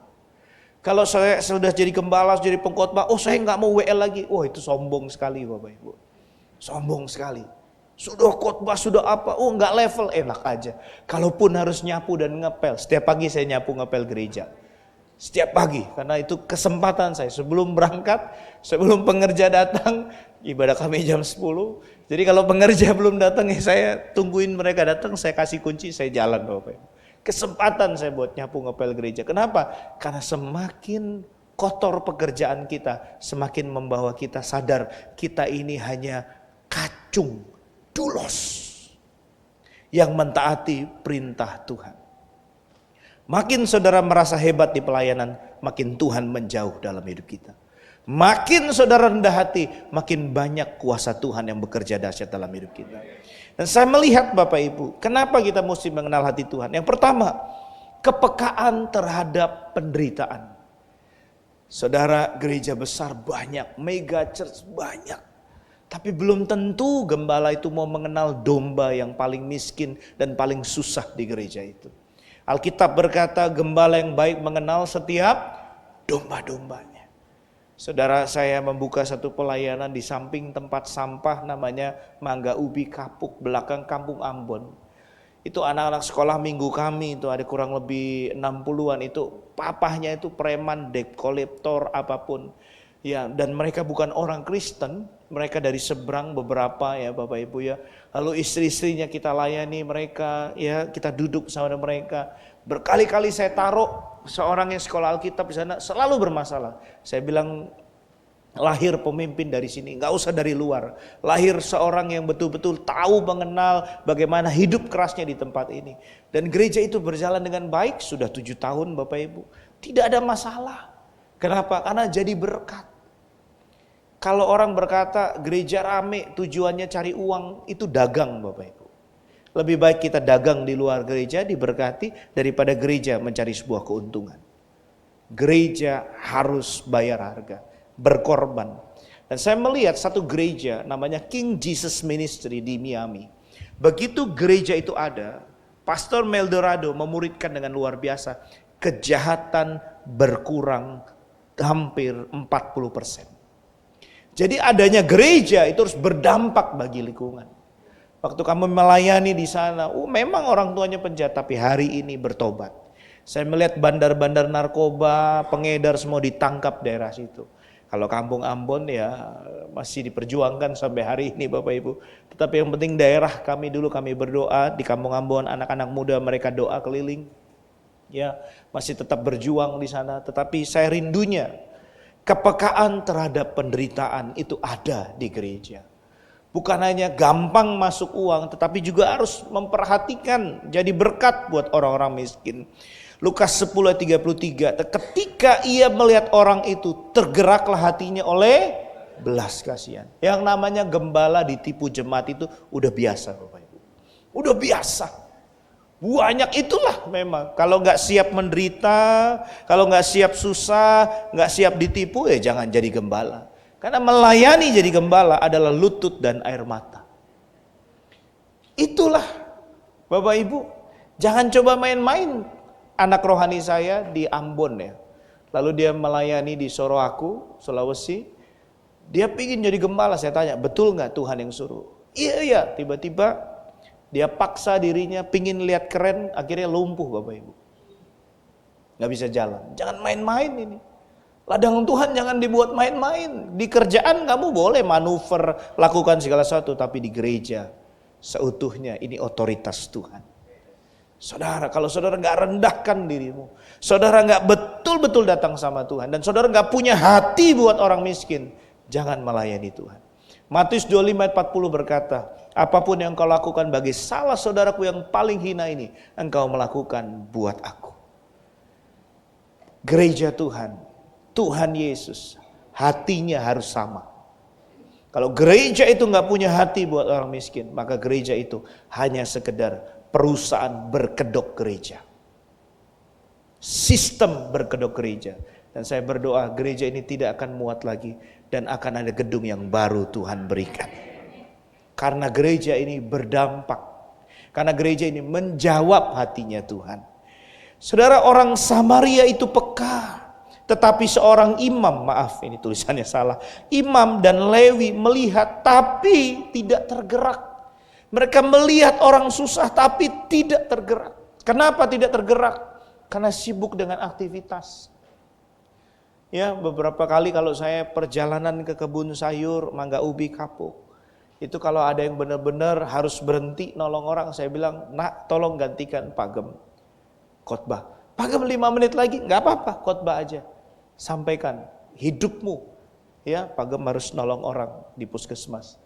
Kalau saya sudah jadi gembala, jadi pengkhotbah, saya nggak mau WL lagi. Itu sombong sekali Bapak Ibu. Sombong sekali. Sudah khotbah, sudah apa, nggak level, enak aja. Kalaupun harus nyapu dan ngepel, setiap pagi saya nyapu ngepel gereja. Setiap pagi, karena itu kesempatan saya. Sebelum berangkat, sebelum pengerja datang, ibadah kami jam 10. Jadi kalau pengerja belum datang, saya tungguin mereka datang, saya kasih kunci, saya jalan Bapak Ibu. Kesempatan saya buat nyapu ngepel gereja. Kenapa? Karena semakin kotor pekerjaan kita, semakin membawa kita sadar kita ini hanya kacung dulos yang mentaati perintah Tuhan. Makin saudara merasa hebat di pelayanan, makin Tuhan menjauh dalam hidup kita. Makin saudara rendah hati, makin banyak kuasa Tuhan yang bekerja dahsyat dalam hidup kita. Dan saya melihat Bapak Ibu, kenapa kita mesti mengenal hati Tuhan? Yang pertama, kepekaan terhadap penderitaan. Saudara, gereja besar banyak, mega church banyak. Tapi belum tentu gembala itu mau mengenal domba yang paling miskin dan paling susah di gereja itu. Alkitab berkata gembala yang baik mengenal setiap domba-dombanya. Saudara, saya membuka satu pelayanan di samping tempat sampah namanya Mangga Ubi Kapuk, belakang Kampung Ambon. Itu anak-anak sekolah minggu kami, itu ada kurang lebih 60-an, itu papahnya itu preman, debt collector, apapun. Ya, dan mereka bukan orang Kristen, mereka dari seberang beberapa ya Bapak Ibu ya. Lalu istri-istrinya kita layani mereka, ya kita duduk sama mereka. Berkali-kali saya taruh seorang yang sekolah Alkitab di sana selalu bermasalah. Saya bilang lahir pemimpin dari sini, nggak usah dari luar. Lahir seorang yang betul-betul tahu mengenal bagaimana hidup kerasnya di tempat ini. Dan gereja itu berjalan dengan baik, sudah 7 tahun Bapak Ibu. Tidak ada masalah. Kenapa? Karena jadi berkat. Kalau orang berkata gereja rame tujuannya cari uang, itu dagang Bapak Ibu. Lebih baik kita dagang di luar gereja diberkati daripada gereja mencari sebuah keuntungan. Gereja harus bayar harga, berkorban. Dan saya melihat satu gereja namanya King Jesus Ministry di Miami. Begitu gereja itu ada, Pastor Meldorado memuridkan dengan luar biasa. Kejahatan berkurang hampir 40%. Jadi adanya gereja itu harus berdampak bagi lingkungan. Waktu kamu melayani di sana, memang orang tuanya penjahat, tapi hari ini bertobat. Saya melihat bandar-bandar narkoba, pengedar semua ditangkap daerah situ. Kalau Kampung Ambon ya masih diperjuangkan sampai hari ini Bapak Ibu. Tetapi yang penting daerah kami dulu kami berdoa di Kampung Ambon, anak-anak muda mereka doa keliling. Ya, masih tetap berjuang di sana, tetapi saya rindunya kepekaan terhadap penderitaan itu ada di gereja. Bukan hanya gampang masuk uang, tetapi juga harus memperhatikan jadi berkat buat orang-orang miskin. Lukas 10:33, ketika ia melihat orang itu, tergeraklah hatinya oleh belas kasihan. Yang namanya gembala ditipu jemaat itu udah biasa Bapak Ibu. Udah biasa. Banyak itulah memang. Kalau nggak siap menderita, kalau nggak siap susah, nggak siap ditipu, ya jangan jadi gembala. Karena melayani jadi gembala adalah lutut dan air mata. Itulah Bapak Ibu, jangan coba main-main. Anak rohani saya di Ambon ya. Lalu dia melayani di Soroaku, Sulawesi. Dia pingin jadi gembala, saya tanya, betul nggak Tuhan yang suruh? Iya, tiba-tiba dia paksa dirinya, pingin lihat keren, akhirnya lumpuh Bapak Ibu. Nggak bisa jalan, jangan main-main ini. Ladang Tuhan jangan dibuat main-main. Di kerjaan kamu boleh manuver, lakukan segala sesuatu. Tapi di gereja seutuhnya ini otoritas Tuhan. Saudara, kalau saudara gak rendahkan dirimu, saudara gak betul-betul datang sama Tuhan, dan saudara gak punya hati buat orang miskin, jangan melayani Tuhan. Matius 25:40 berkata, apapun yang kau lakukan bagi salah saudaraku yang paling hina ini, engkau melakukan buat aku. Gereja Tuhan, Tuhan Yesus, hatinya harus sama. Kalau gereja itu gak punya hati buat orang miskin, maka gereja itu hanya sekedar perusahaan berkedok gereja. Sistem berkedok gereja. Dan saya berdoa gereja ini tidak akan muat lagi, dan akan ada gedung yang baru Tuhan berikan. Karena gereja ini berdampak. Karena gereja ini menjawab hatinya Tuhan. Saudara, orang Samaria itu peka. Tetapi seorang imam, maaf ini tulisannya salah, imam dan Lewi melihat tapi tidak tergerak. Mereka melihat orang susah tapi tidak tergerak. Kenapa tidak tergerak? Karena sibuk dengan aktivitas. Ya, beberapa kali kalau saya perjalanan ke kebun sayur, mangga ubi kapuk, itu kalau ada yang benar-benar harus berhenti nolong orang, saya bilang, nak tolong gantikan Pak Gem khotbah. Pak Gem 5 menit lagi, nggak apa-apa, khotbah aja. Sampaikan hidupmu, ya Pak Gem harus nolong orang di puskesmas.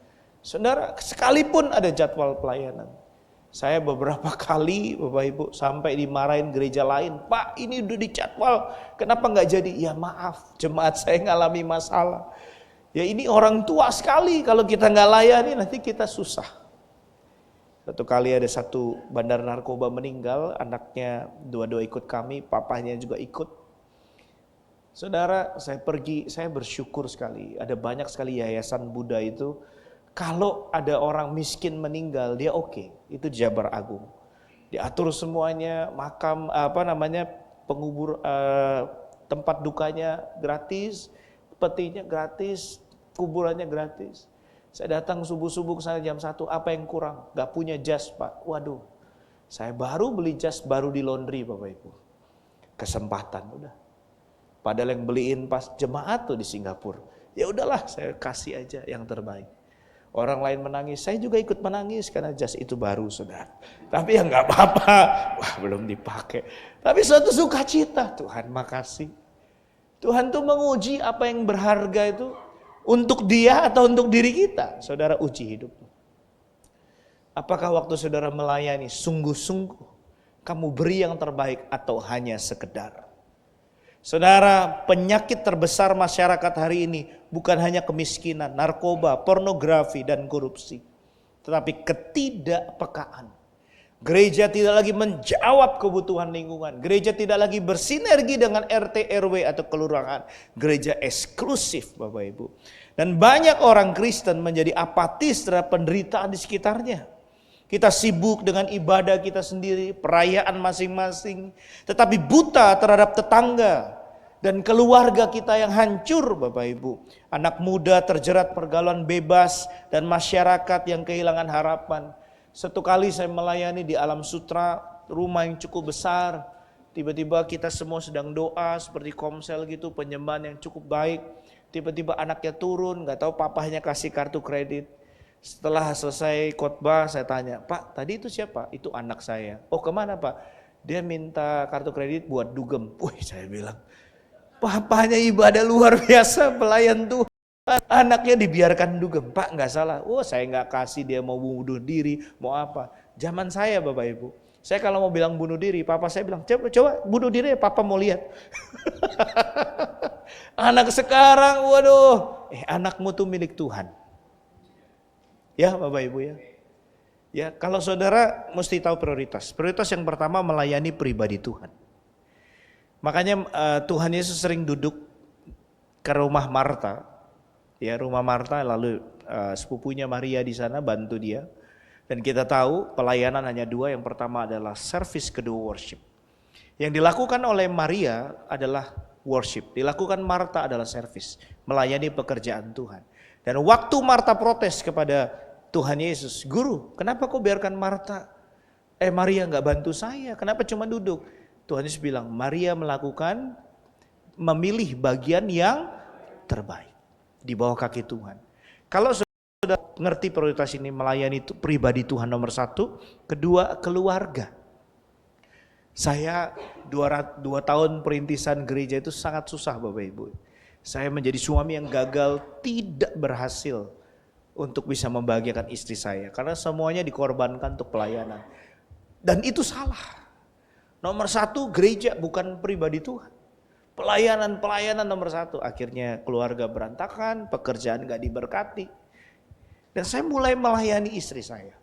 Saudara, sekalipun ada jadwal pelayanan, saya beberapa kali Bapak Ibu sampai dimarahin gereja lain, Pak ini udah dijadwal, kenapa nggak jadi? Ya maaf, jemaat saya ngalami masalah. Ya ini orang tua sekali, kalau kita nggak layani nanti kita susah. Satu kali ada satu bandar narkoba meninggal, anaknya dua-dua ikut kami, papahnya juga ikut. Saudara, saya pergi, saya bersyukur sekali. Ada banyak sekali yayasan Buddha itu. Kalau ada orang miskin meninggal, dia oke. Itu Jabar Agung. Diatur semuanya, makam pengubur tempat dukanya gratis, petinya gratis, kuburannya gratis. Saya datang subuh-subuh ke sana jam 1, apa yang kurang? Gak punya jas, Pak. Waduh. Saya baru beli jas, baru di laundry, Bapak Ibu. Kesempatan udah. Padahal yang beliin pas jemaat tuh di Singapura. Ya udahlah, saya kasih aja yang terbaik. Orang lain menangis, saya juga ikut menangis karena jas itu baru, Saudara. Tapi ya nggak apa-apa, wah belum dipakai. Tapi suatu sukacita, Tuhan makasih. Tuhan tuh menguji apa yang berharga itu untuk dia atau untuk diri kita. Saudara uji hidupmu. Apakah waktu saudara melayani sungguh-sungguh kamu beri yang terbaik atau hanya sekedar? Saudara, penyakit terbesar masyarakat hari ini bukan hanya kemiskinan, narkoba, pornografi, dan korupsi. Tetapi ketidakpekaan. Gereja tidak lagi menjawab kebutuhan lingkungan. Gereja tidak lagi bersinergi dengan RT, RW, atau kelurahan. Gereja eksklusif, Bapak Ibu. Dan banyak orang Kristen menjadi apatis terhadap penderitaan di sekitarnya. Kita sibuk dengan ibadah kita sendiri, perayaan masing-masing. Tetapi buta terhadap tetangga dan keluarga kita yang hancur, Bapak Ibu. Anak muda terjerat pergaulan bebas dan masyarakat yang kehilangan harapan. Satu kali saya melayani di Alam Sutra, rumah yang cukup besar. Tiba-tiba kita semua sedang doa seperti komsel gitu, penyembahan yang cukup baik. Tiba-tiba anaknya turun, gak tahu papahnya kasih kartu kredit. Setelah selesai khotbah saya tanya, Pak tadi itu siapa? Itu anak saya. Oh kemana Pak? Dia minta kartu kredit buat dugem. Wih saya bilang, papahnya ibadah luar biasa, pelayan Tuhan. Anaknya dibiarkan dugem. Pak nggak salah. Oh saya nggak kasih dia mau bunuh diri, mau apa. Zaman saya Bapak Ibu. Saya kalau mau bilang bunuh diri, papa saya bilang, coba bunuh diri ya, papa mau lihat. Anak sekarang, waduh, anakmu tuh milik Tuhan. Ya Bapak Ibu ya. Ya, kalau saudara mesti tahu prioritas. Prioritas yang pertama melayani pribadi Tuhan. Makanya Tuhan Yesus sering duduk ke rumah Marta. Ya, rumah Marta, lalu sepupunya Maria di sana bantu dia. Dan kita tahu pelayanan hanya dua. Yang pertama adalah service, kedua worship. Yang dilakukan oleh Maria adalah worship. Dilakukan Marta adalah service, melayani pekerjaan Tuhan. Dan waktu Marta protes kepada Tuhan Yesus, Guru, kenapa kau biarkan Maria nggak bantu saya? Kenapa cuma duduk? Tuhan Yesus bilang, Maria memilih bagian yang terbaik di bawah kaki Tuhan. Kalau sudah ngerti prioritas ini, melayani pribadi Tuhan nomor 1, kedua keluarga. Saya 2 tahun perintisan gereja itu sangat susah Bapak Ibu. Saya menjadi suami yang gagal, tidak berhasil untuk bisa membahagiakan istri saya. Karena semuanya dikorbankan untuk pelayanan. Dan itu salah. Nomor 1 gereja bukan pribadi Tuhan. Pelayanan nomor 1. Akhirnya keluarga berantakan, pekerjaan gak diberkati. Dan saya mulai melayani istri saya.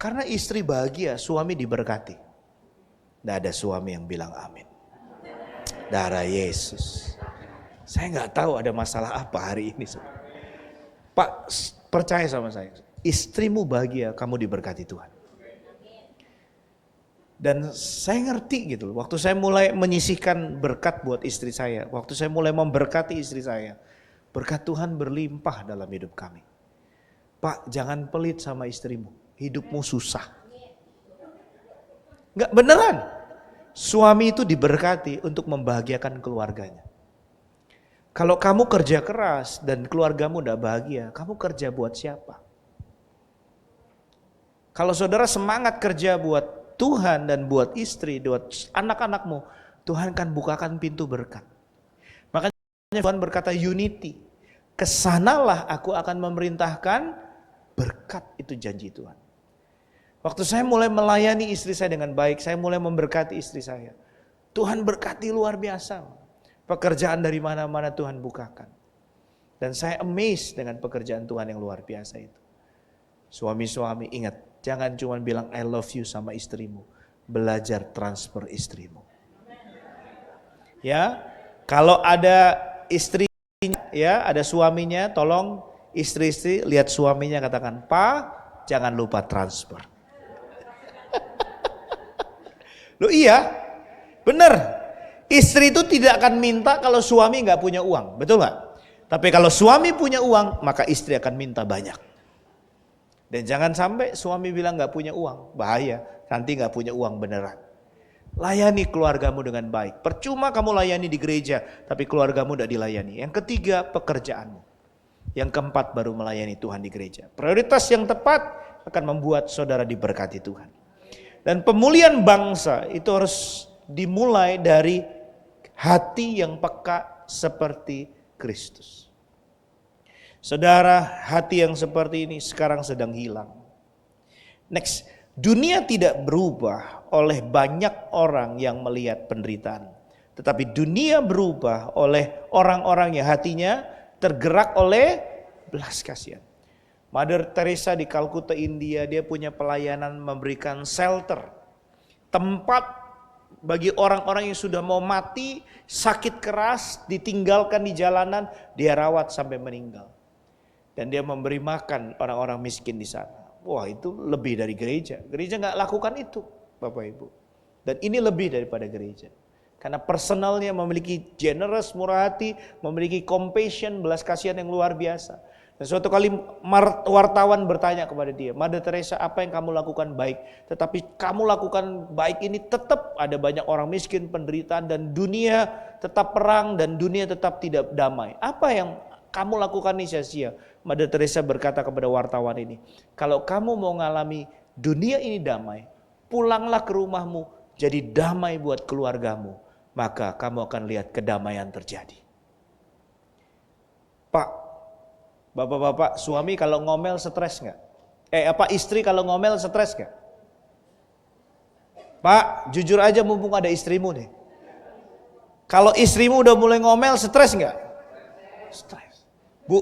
Karena istri bahagia, suami diberkati. Tidak ada suami yang bilang amin. Darah Yesus. Saya gak tahu ada masalah apa hari ini. Pak, percaya sama saya. Istrimu bahagia, kamu diberkati Tuhan. Dan saya ngerti gitu loh, waktu saya mulai menyisihkan berkat buat istri saya, waktu saya mulai memberkati istri saya, berkat Tuhan berlimpah dalam hidup kami. Pak, jangan pelit sama istrimu, hidupmu susah. Enggak, beneran. Suami itu diberkati untuk membahagiakan keluarganya. Kalau kamu kerja keras dan keluargamu tidak bahagia, kamu kerja buat siapa? Kalau saudara semangat kerja buat Tuhan dan buat istri, buat anak-anakmu, Tuhan kan bukakan pintu berkat. Makanya Tuhan berkata unity. Kesanalah aku akan memerintahkan berkat, itu janji Tuhan. Waktu saya mulai melayani istri saya dengan baik, saya mulai memberkati istri saya. Tuhan berkati luar biasa. Pekerjaan dari mana-mana Tuhan bukakan. Dan saya amazed dengan pekerjaan Tuhan yang luar biasa itu. Suami-suami ingat, jangan cuma bilang I love you sama istrimu. Belajar transfer istrimu. Ya, kalau ada istrinya, ya, ada suaminya, tolong istri-istri lihat suaminya katakan, "Pak, jangan lupa transfer." Loh iya, bener. Istri itu tidak akan minta kalau suami nggak punya uang, betul nggak? Tapi kalau suami punya uang, maka istri akan minta banyak. Dan jangan sampai suami bilang nggak punya uang, bahaya. Nanti nggak punya uang beneran. Layani keluargamu dengan baik. Percuma kamu layani di gereja, tapi keluargamu tidak dilayani. Yang ketiga, pekerjaanmu. Yang keempat, baru melayani Tuhan di gereja. Prioritas yang tepat akan membuat saudara diberkati Tuhan. Dan pemulihan bangsa itu harus dimulai dari hati yang peka seperti Kristus. Saudara, hati yang seperti ini sekarang sedang hilang. Next, dunia tidak berubah oleh banyak orang yang melihat penderitaan. Tetapi dunia berubah oleh orang-orang yang hatinya tergerak oleh belas kasihan. Mother Teresa di Kalkuta, India, dia punya pelayanan memberikan shelter. Tempat bagi orang-orang yang sudah mau mati, sakit keras, ditinggalkan di jalanan, dia rawat sampai meninggal. Dan dia memberi makan orang-orang miskin di sana. Wah, itu lebih dari gereja. Gereja nggak lakukan itu, Bapak Ibu. Dan ini lebih daripada gereja. Karena personalnya memiliki generous, murah hati, memiliki compassion, belas kasihan yang luar biasa. Dan suatu kali wartawan bertanya kepada dia, Mother Teresa, apa yang kamu lakukan baik? Tetapi kamu lakukan baik ini tetap ada banyak orang miskin, penderitaan, dan dunia tetap perang, dan dunia tetap tidak damai. Apa yang kamu lakukan ini sia-sia? Mother Teresa berkata kepada wartawan ini, kalau kamu mau ngalami dunia ini damai, pulanglah ke rumahmu, jadi damai buat keluargamu. Maka kamu akan lihat kedamaian terjadi. Pak, bapak-bapak, suami kalau ngomel stres nggak? Istri kalau ngomel stres nggak? Pak, jujur aja mumpung ada istrimu nih. Kalau istrimu udah mulai ngomel, stres nggak? Stres. Bu,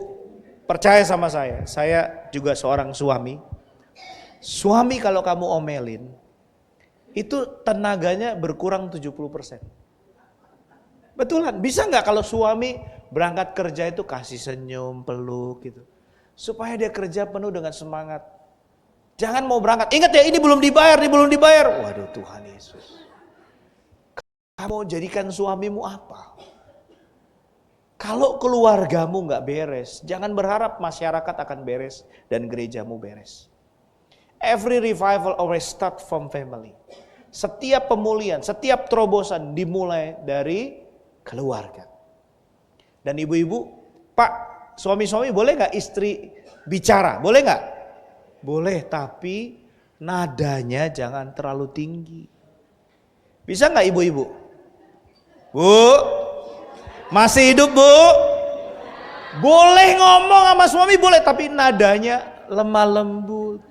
percaya sama saya juga seorang suami. Suami kalau kamu omelin, itu tenaganya berkurang 70%. Betulan, bisa nggak kalau suami berangkat kerja itu kasih senyum, peluk gitu. Supaya dia kerja penuh dengan semangat. Jangan mau berangkat, ingat ya ini belum dibayar, ini belum dibayar. Waduh Tuhan Yesus. Kamu jadikan suamimu apa? Kalau keluargamu nggak beres, jangan berharap masyarakat akan beres dan gerejamu beres. Every revival always start from family. Setiap pemulihan, setiap terobosan dimulai dari keluarga. Dan ibu-ibu, Pak, suami-suami boleh nggak istri bicara? Boleh nggak? Boleh, tapi nadanya jangan terlalu tinggi. Bisa nggak ibu-ibu? Bu, masih hidup bu? Boleh ngomong sama suami boleh, tapi nadanya lemah lembut.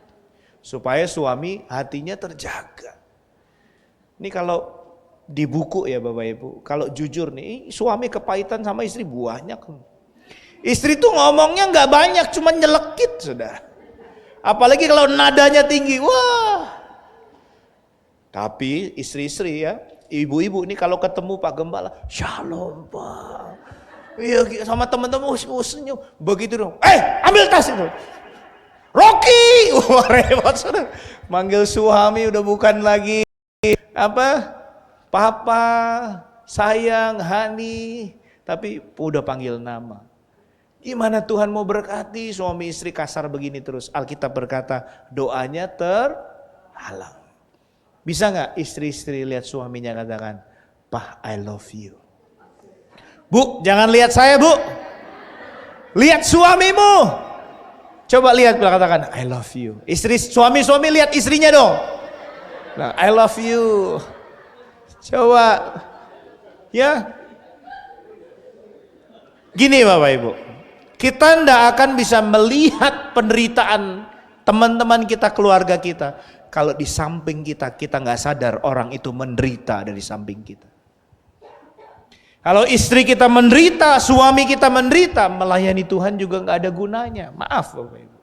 Supaya suami hatinya terjaga. Ini kalau di buku ya Bapak Ibu, kalau jujur nih suami kepahitan sama istri banyak. Istri tuh ngomongnya nggak banyak, cuma nyelekit sudah. Apalagi kalau nadanya tinggi, wah. Tapi istri-istri ya, ibu-ibu ini kalau ketemu Pak Gembala, Shalom Pak. Iya sama teman-teman senyum, begitu dong. Ambil tas itu. Rocky, wah repot sudah. Manggil suami udah bukan lagi Apa? Papa, sayang, honey, tapi udah panggil nama. Gimana Tuhan mau berkati suami istri kasar begini terus? Alkitab berkata doanya terhalang. Bisa gak istri-istri lihat suaminya katakan, "Pak, I love you." Bu, jangan lihat saya bu. Lihat suamimu. Coba lihat, katakan, "I love you." Suami-suami lihat istrinya dong. Nah, "I love you." Coba. Ya. Gini Bapak Ibu. Kita tidak akan bisa melihat penderitaan teman-teman kita, keluarga kita, kalau di samping kita nggak sadar orang itu menderita dari samping kita. Kalau istri kita menderita, suami kita menderita, melayani Tuhan juga nggak ada gunanya. Maaf Bapak Ibu.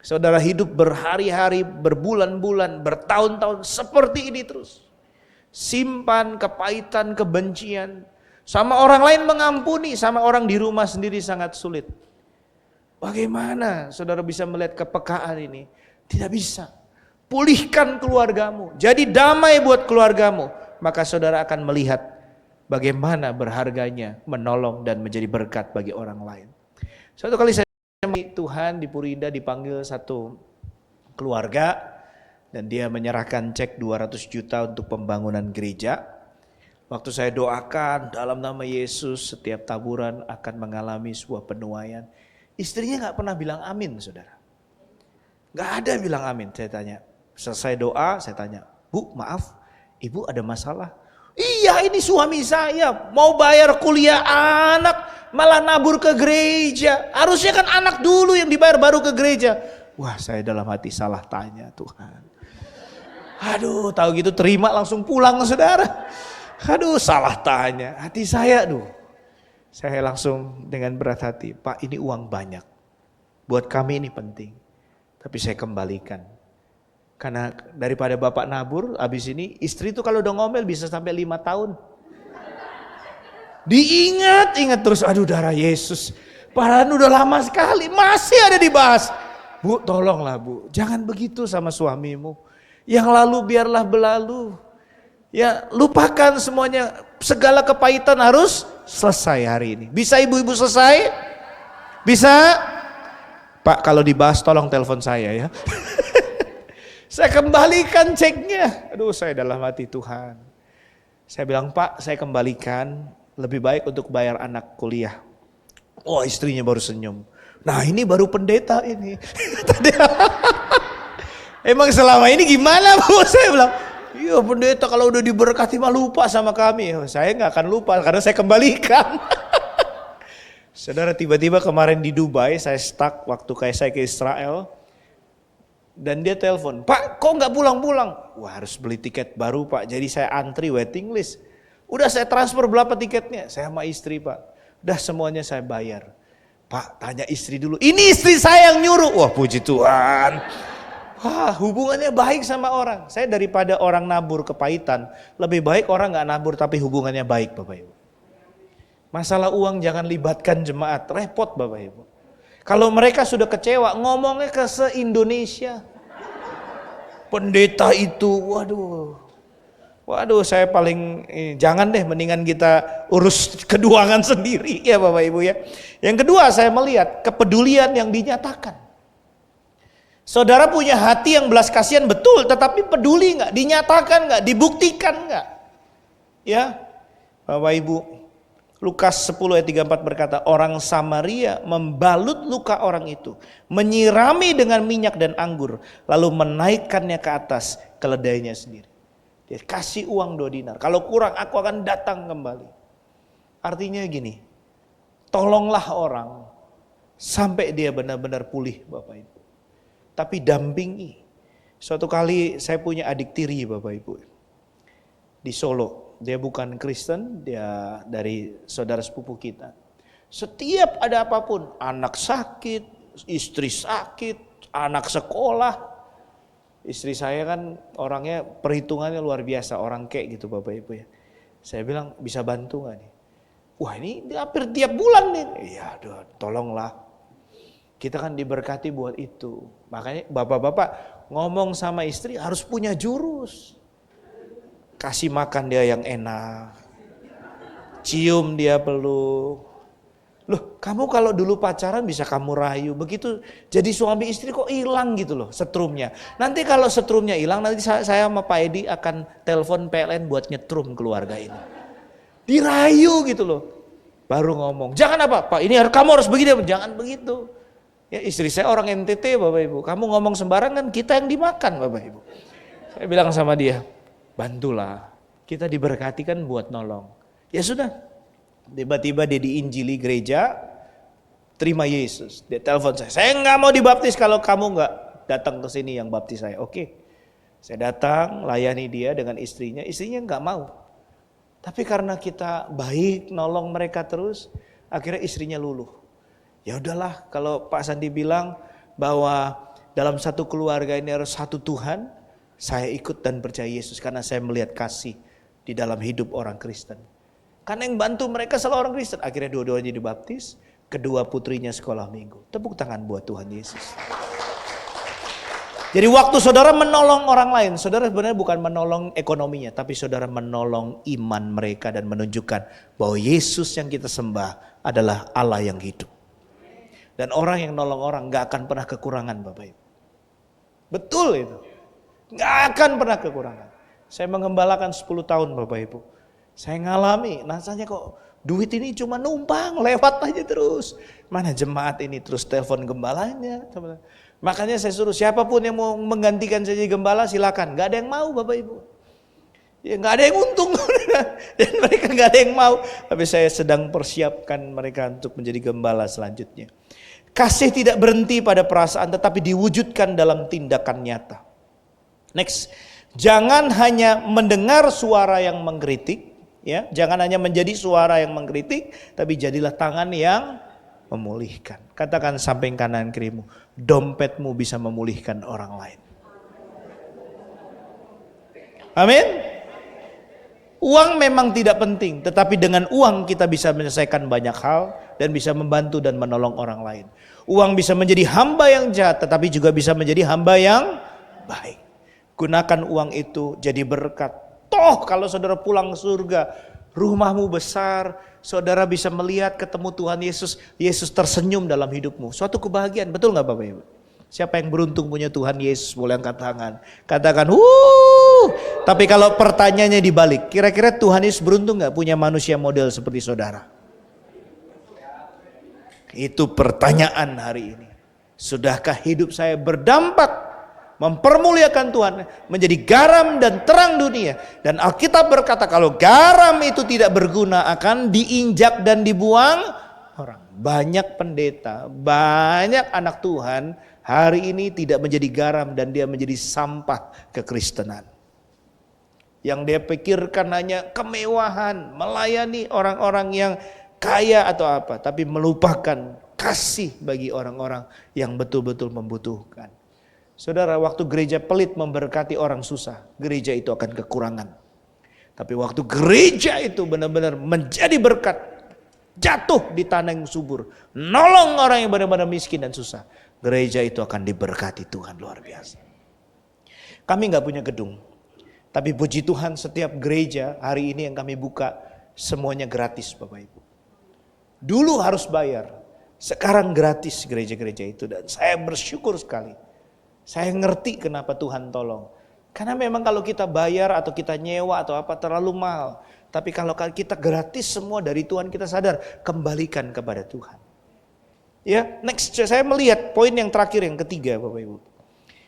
Saudara hidup berhari-hari, berbulan-bulan, bertahun-tahun seperti ini terus. Simpan kepahitan, kebencian. Sama orang lain mengampuni, sama orang di rumah sendiri sangat sulit. Bagaimana saudara bisa melihat kepekaan ini? Tidak bisa. Pulihkan keluargamu, jadi damai buat keluargamu. Maka saudara akan melihat bagaimana berharganya menolong dan menjadi berkat bagi orang lain. Suatu kali saya Tuhan di Purinda dipanggil satu keluarga. Dan dia menyerahkan cek 200 juta untuk pembangunan gereja. Waktu saya doakan dalam nama Yesus setiap taburan akan mengalami sebuah penuaian. Istrinya gak pernah bilang amin saudara. Gak ada bilang amin. Saya tanya, selesai doa saya tanya, "Bu maaf, ibu ada masalah?" "Iya ini suami saya mau bayar kuliah anak malah nabur ke gereja. Harusnya kan anak dulu yang dibayar baru ke gereja." Wah saya dalam hati salah tanya Tuhan. Aduh tahu gitu terima langsung pulang saudara. Aduh salah tanya, hati saya saya langsung dengan berat hati, "Pak ini uang banyak, buat kami ini penting, tapi saya kembalikan. Karena daripada bapak nabur, habis ini istri itu kalau udah ngomel bisa sampai 5 tahun. Diingat terus, aduh darah Yesus, padahal udah lama sekali, masih ada dibahas. Bu tolonglah bu, jangan begitu sama suamimu. Yang lalu biarlah berlalu. Ya lupakan semuanya, segala kepahitan harus selesai hari ini. Bisa ibu-ibu selesai? Bisa? Pak kalau dibahas tolong telepon saya ya. Saya kembalikan ceknya. Aduh saya dalam hati Tuhan. Saya bilang Pak saya kembalikan, lebih baik untuk bayar anak kuliah. Oh istrinya baru senyum. Nah ini baru pendeta ini. Emang selama ini gimana Bu? Saya bilang, iya pendeta kalau udah diberkati mah lupa sama kami. Saya gak akan lupa karena saya kembalikan. Saudara tiba-tiba kemarin di Dubai saya stuck waktu saya ke Israel. Dan dia telepon, "Pak kok gak pulang-pulang?" Wah harus beli tiket baru Pak, jadi saya antri waiting list. Udah saya transfer berapa tiketnya? Saya sama istri Pak, udah semuanya saya bayar. Pak tanya istri dulu, ini istri saya yang nyuruh. Wah puji Tuhan. Wah hubungannya baik sama orang. Saya daripada orang nabur kepahitan, lebih baik orang gak nabur tapi hubungannya baik Bapak Ibu. Masalah uang jangan libatkan jemaat, repot Bapak Ibu. Kalau mereka sudah kecewa ngomongnya ke se-Indonesia. Pendeta itu, waduh saya paling jangan deh, mendingan kita urus keduangan sendiri ya Bapak Ibu ya. Yang kedua saya melihat kepedulian yang dinyatakan. Saudara punya hati yang belas kasihan betul, tetapi peduli nggak? Dinyatakan nggak? Dibuktikan nggak? Ya, Bapak Ibu. Lukas 10 ayat 34 berkata, orang Samaria membalut luka orang itu, menyirami dengan minyak dan anggur, lalu menaikkannya ke atas keledainya sendiri. Dia kasih uang 2 dinar. Kalau kurang aku akan datang kembali. Artinya gini, tolonglah orang sampai dia benar-benar pulih Bapak Ibu. Tapi dampingi. Suatu kali saya punya adik tiri Bapak Ibu. Di Solo. Dia bukan Kristen, dia dari saudara sepupu kita. Setiap ada apapun, anak sakit, istri sakit, anak sekolah. Istri saya kan orangnya perhitungannya luar biasa, orang kayak gitu Bapak Ibu ya. Saya bilang bisa bantu gak nih? Wah ini hampir tiap bulan nih. Iya tolonglah. Kita kan diberkati buat itu. Makanya bapak-bapak ngomong sama istri harus punya jurus. kasih makan dia yang enak, cium dia peluk. Loh, kamu kalau dulu pacaran bisa kamu rayu, begitu jadi suami istri kok hilang gitu loh setrumnya. Nanti kalau setrumnya hilang, nanti saya sama Pak Edi akan telepon PLN buat nyetrum keluarga ini. Dirayu gitu loh. Baru ngomong, jangan apa Pak, ini kamu harus begini, jangan begitu. Ya, istri saya orang NTT Bapak Ibu, kamu ngomong sembarangan, kita yang dimakan Bapak Ibu. Saya bilang sama dia, bantulah, kita diberkati kan buat nolong. Ya sudah. Tiba-tiba dia diinjili gereja, terima Yesus. Dia telepon saya nggak mau dibaptis kalau kamu nggak datang ke sini yang baptis saya. Oke, saya datang layani dia dengan istrinya nggak mau. Tapi karena kita baik nolong mereka terus, akhirnya istrinya luluh. Ya udahlah, kalau Pak Sandi bilang bahwa dalam satu keluarga ini harus satu Tuhan, saya ikut dan percaya Yesus karena saya melihat kasih di dalam hidup orang Kristen. Karena yang bantu mereka selalu orang Kristen. Akhirnya dua-duanya dibaptis. Kedua putrinya sekolah minggu. Tepuk tangan buat Tuhan Yesus. Jadi waktu saudara menolong orang lain, saudara sebenarnya bukan menolong ekonominya, tapi saudara menolong iman mereka dan menunjukkan bahwa Yesus yang kita sembah adalah Allah yang hidup. Dan orang yang nolong orang gak akan pernah kekurangan Bapak Ibu. Betul itu. Gak akan pernah kekurangan. Saya mengembalakan 10 tahun Bapak Ibu. Saya ngalami, rasanya kok duit ini cuma numpang, lewat aja terus. Mana jemaat ini terus telepon gembalanya. Makanya saya suruh siapapun yang mau menggantikan saya jadi gembala silakan. Gak ada yang mau Bapak Ibu. Ya gak ada yang untung. Dan mereka gak ada yang mau. Tapi saya sedang persiapkan mereka untuk menjadi gembala selanjutnya. Kasih tidak berhenti pada perasaan tetapi diwujudkan dalam tindakan nyata. Next, jangan hanya mendengar suara yang mengkritik. Ya, jangan hanya menjadi suara yang mengkritik, tapi jadilah tangan yang memulihkan. Katakan samping kanan kirimu, dompetmu bisa memulihkan orang lain. Amin. Uang memang tidak penting, tetapi dengan uang kita bisa menyelesaikan banyak hal dan bisa membantu dan menolong orang lain. Uang bisa menjadi hamba yang jahat, tetapi juga bisa menjadi hamba yang baik. Gunakan uang itu jadi berkat. Toh kalau saudara pulang ke surga, rumahmu besar, saudara bisa melihat ketemu Tuhan Yesus, Yesus tersenyum dalam hidupmu. Suatu kebahagiaan, betul gak Bapak Ibu? Siapa yang beruntung punya Tuhan Yesus, boleh angkat tangan. Katakan, Tapi kalau pertanyaannya dibalik, kira-kira Tuhan Yesus beruntung gak punya manusia model seperti saudara? Itu pertanyaan hari ini. Sudahkah hidup saya berdampak mempermuliakan Tuhan, menjadi garam dan terang dunia. Dan Alkitab berkata kalau garam itu tidak berguna akan diinjak dan dibuang orang. Banyak pendeta, banyak anak Tuhan hari ini tidak menjadi garam dan dia menjadi sampah kekristenan. Yang dia pikirkan hanya kemewahan, melayani orang-orang yang kaya atau apa, tapi melupakan kasih bagi orang-orang yang betul-betul membutuhkan. Saudara, waktu gereja pelit memberkati orang susah, gereja itu akan kekurangan. Tapi waktu gereja itu benar-benar menjadi berkat, jatuh di tanah yang subur, nolong orang yang benar-benar miskin dan susah, gereja itu akan diberkati Tuhan luar biasa. Kami gak punya gedung, tapi puji Tuhan setiap gereja hari ini yang kami buka semuanya gratis Bapak Ibu. Dulu harus bayar, sekarang gratis gereja-gereja itu dan saya bersyukur sekali. Saya ngerti kenapa Tuhan tolong. Karena memang kalau kita bayar atau kita nyewa atau apa terlalu mahal. Tapi kalau kita gratis semua dari Tuhan kita sadar. Kembalikan kepada Tuhan. Ya, next saya melihat poin yang terakhir yang ketiga Bapak Ibu.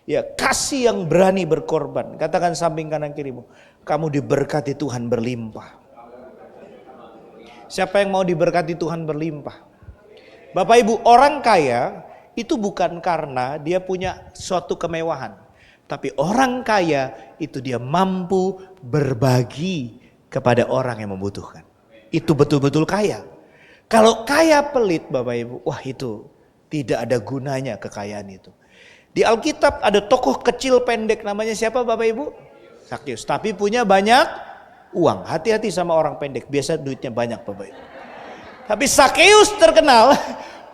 Ya, kasih yang berani berkorban. Katakan samping kanan kirimu. Kamu diberkati Tuhan berlimpah. Siapa yang mau diberkati Tuhan berlimpah? Bapak Ibu, orang kaya itu bukan karena dia punya suatu kemewahan. Tapi orang kaya itu dia mampu berbagi kepada orang yang membutuhkan. Itu betul-betul kaya. Kalau kaya pelit Bapak Ibu, wah itu tidak ada gunanya kekayaan itu. Di Alkitab ada tokoh kecil pendek namanya siapa Bapak Ibu? Sakeus. Tapi punya banyak uang. Hati-hati sama orang pendek, biasa duitnya banyak Bapak Ibu. Tapi Sakeus terkenal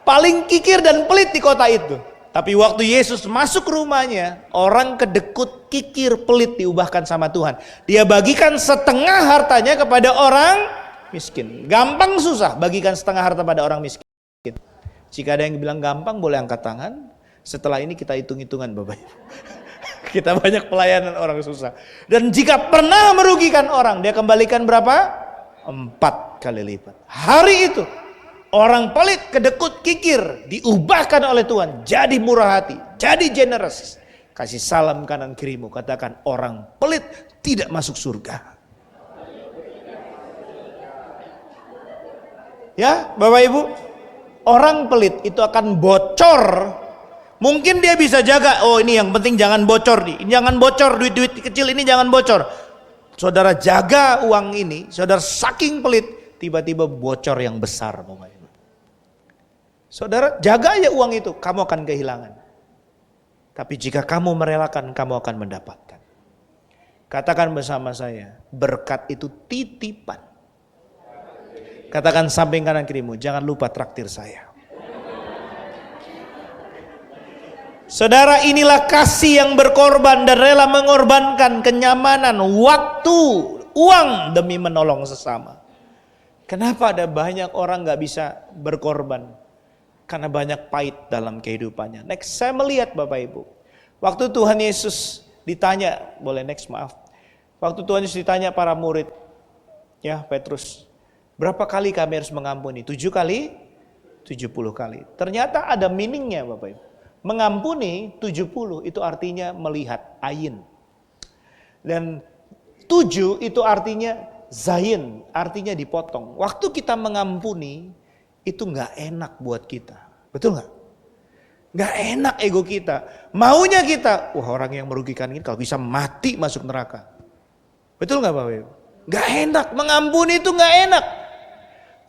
paling kikir dan pelit di kota itu. Tapi waktu Yesus masuk rumahnya, orang kedekut, kikir, pelit diubahkan sama Tuhan. Dia bagikan setengah hartanya kepada orang miskin. Gampang susah bagikan setengah harta pada orang miskin. Jika ada yang bilang gampang, boleh angkat tangan. Setelah ini kita hitung-hitungan Bapak Ibu. Kita banyak pelayanan orang susah. Dan jika pernah merugikan orang, dia kembalikan berapa? 4 kali lipat. Hari itu orang pelit, kedekut, kikir diubahkan oleh Tuhan. Jadi murah hati, jadi generous. Kasih salam kanan kirimu, katakan orang pelit tidak masuk surga. Ya Bapak Ibu, orang pelit itu akan bocor. Mungkin dia bisa jaga, oh ini yang penting jangan bocor nih. Jangan bocor, duit-duit kecil ini jangan bocor. Saudara jaga uang ini, saudara saking pelit, tiba-tiba bocor yang besar Bapak Ibu. Saudara jaga aja uang itu, kamu akan kehilangan. Tapi jika kamu merelakan, kamu akan mendapatkan. Katakan bersama saya, berkat itu titipan. Katakan samping kanan kirimu, jangan lupa traktir saya. Saudara, inilah kasih yang berkorban dan rela mengorbankan kenyamanan, waktu, uang demi menolong sesama. Kenapa ada banyak orang gak bisa berkorban? Karena banyak pahit dalam kehidupannya. Next, saya melihat Bapak Ibu. Waktu Tuhan Yesus ditanya, boleh next maaf. Waktu Tuhan Yesus ditanya para murid, ya Petrus, berapa kali kami harus mengampuni? 7 kali? 70 kali. Ternyata ada meaningnya Bapak Ibu. Mengampuni 70 itu artinya melihat, ayin. Dan 7 itu artinya zayin, artinya dipotong. Waktu kita mengampuni, itu gak enak buat kita. Betul gak? Gak enak ego kita. Maunya kita, wah orang yang merugikan ini kalau bisa mati masuk neraka. Betul gak Bapak Ibu? Gak enak, mengampuni itu gak enak.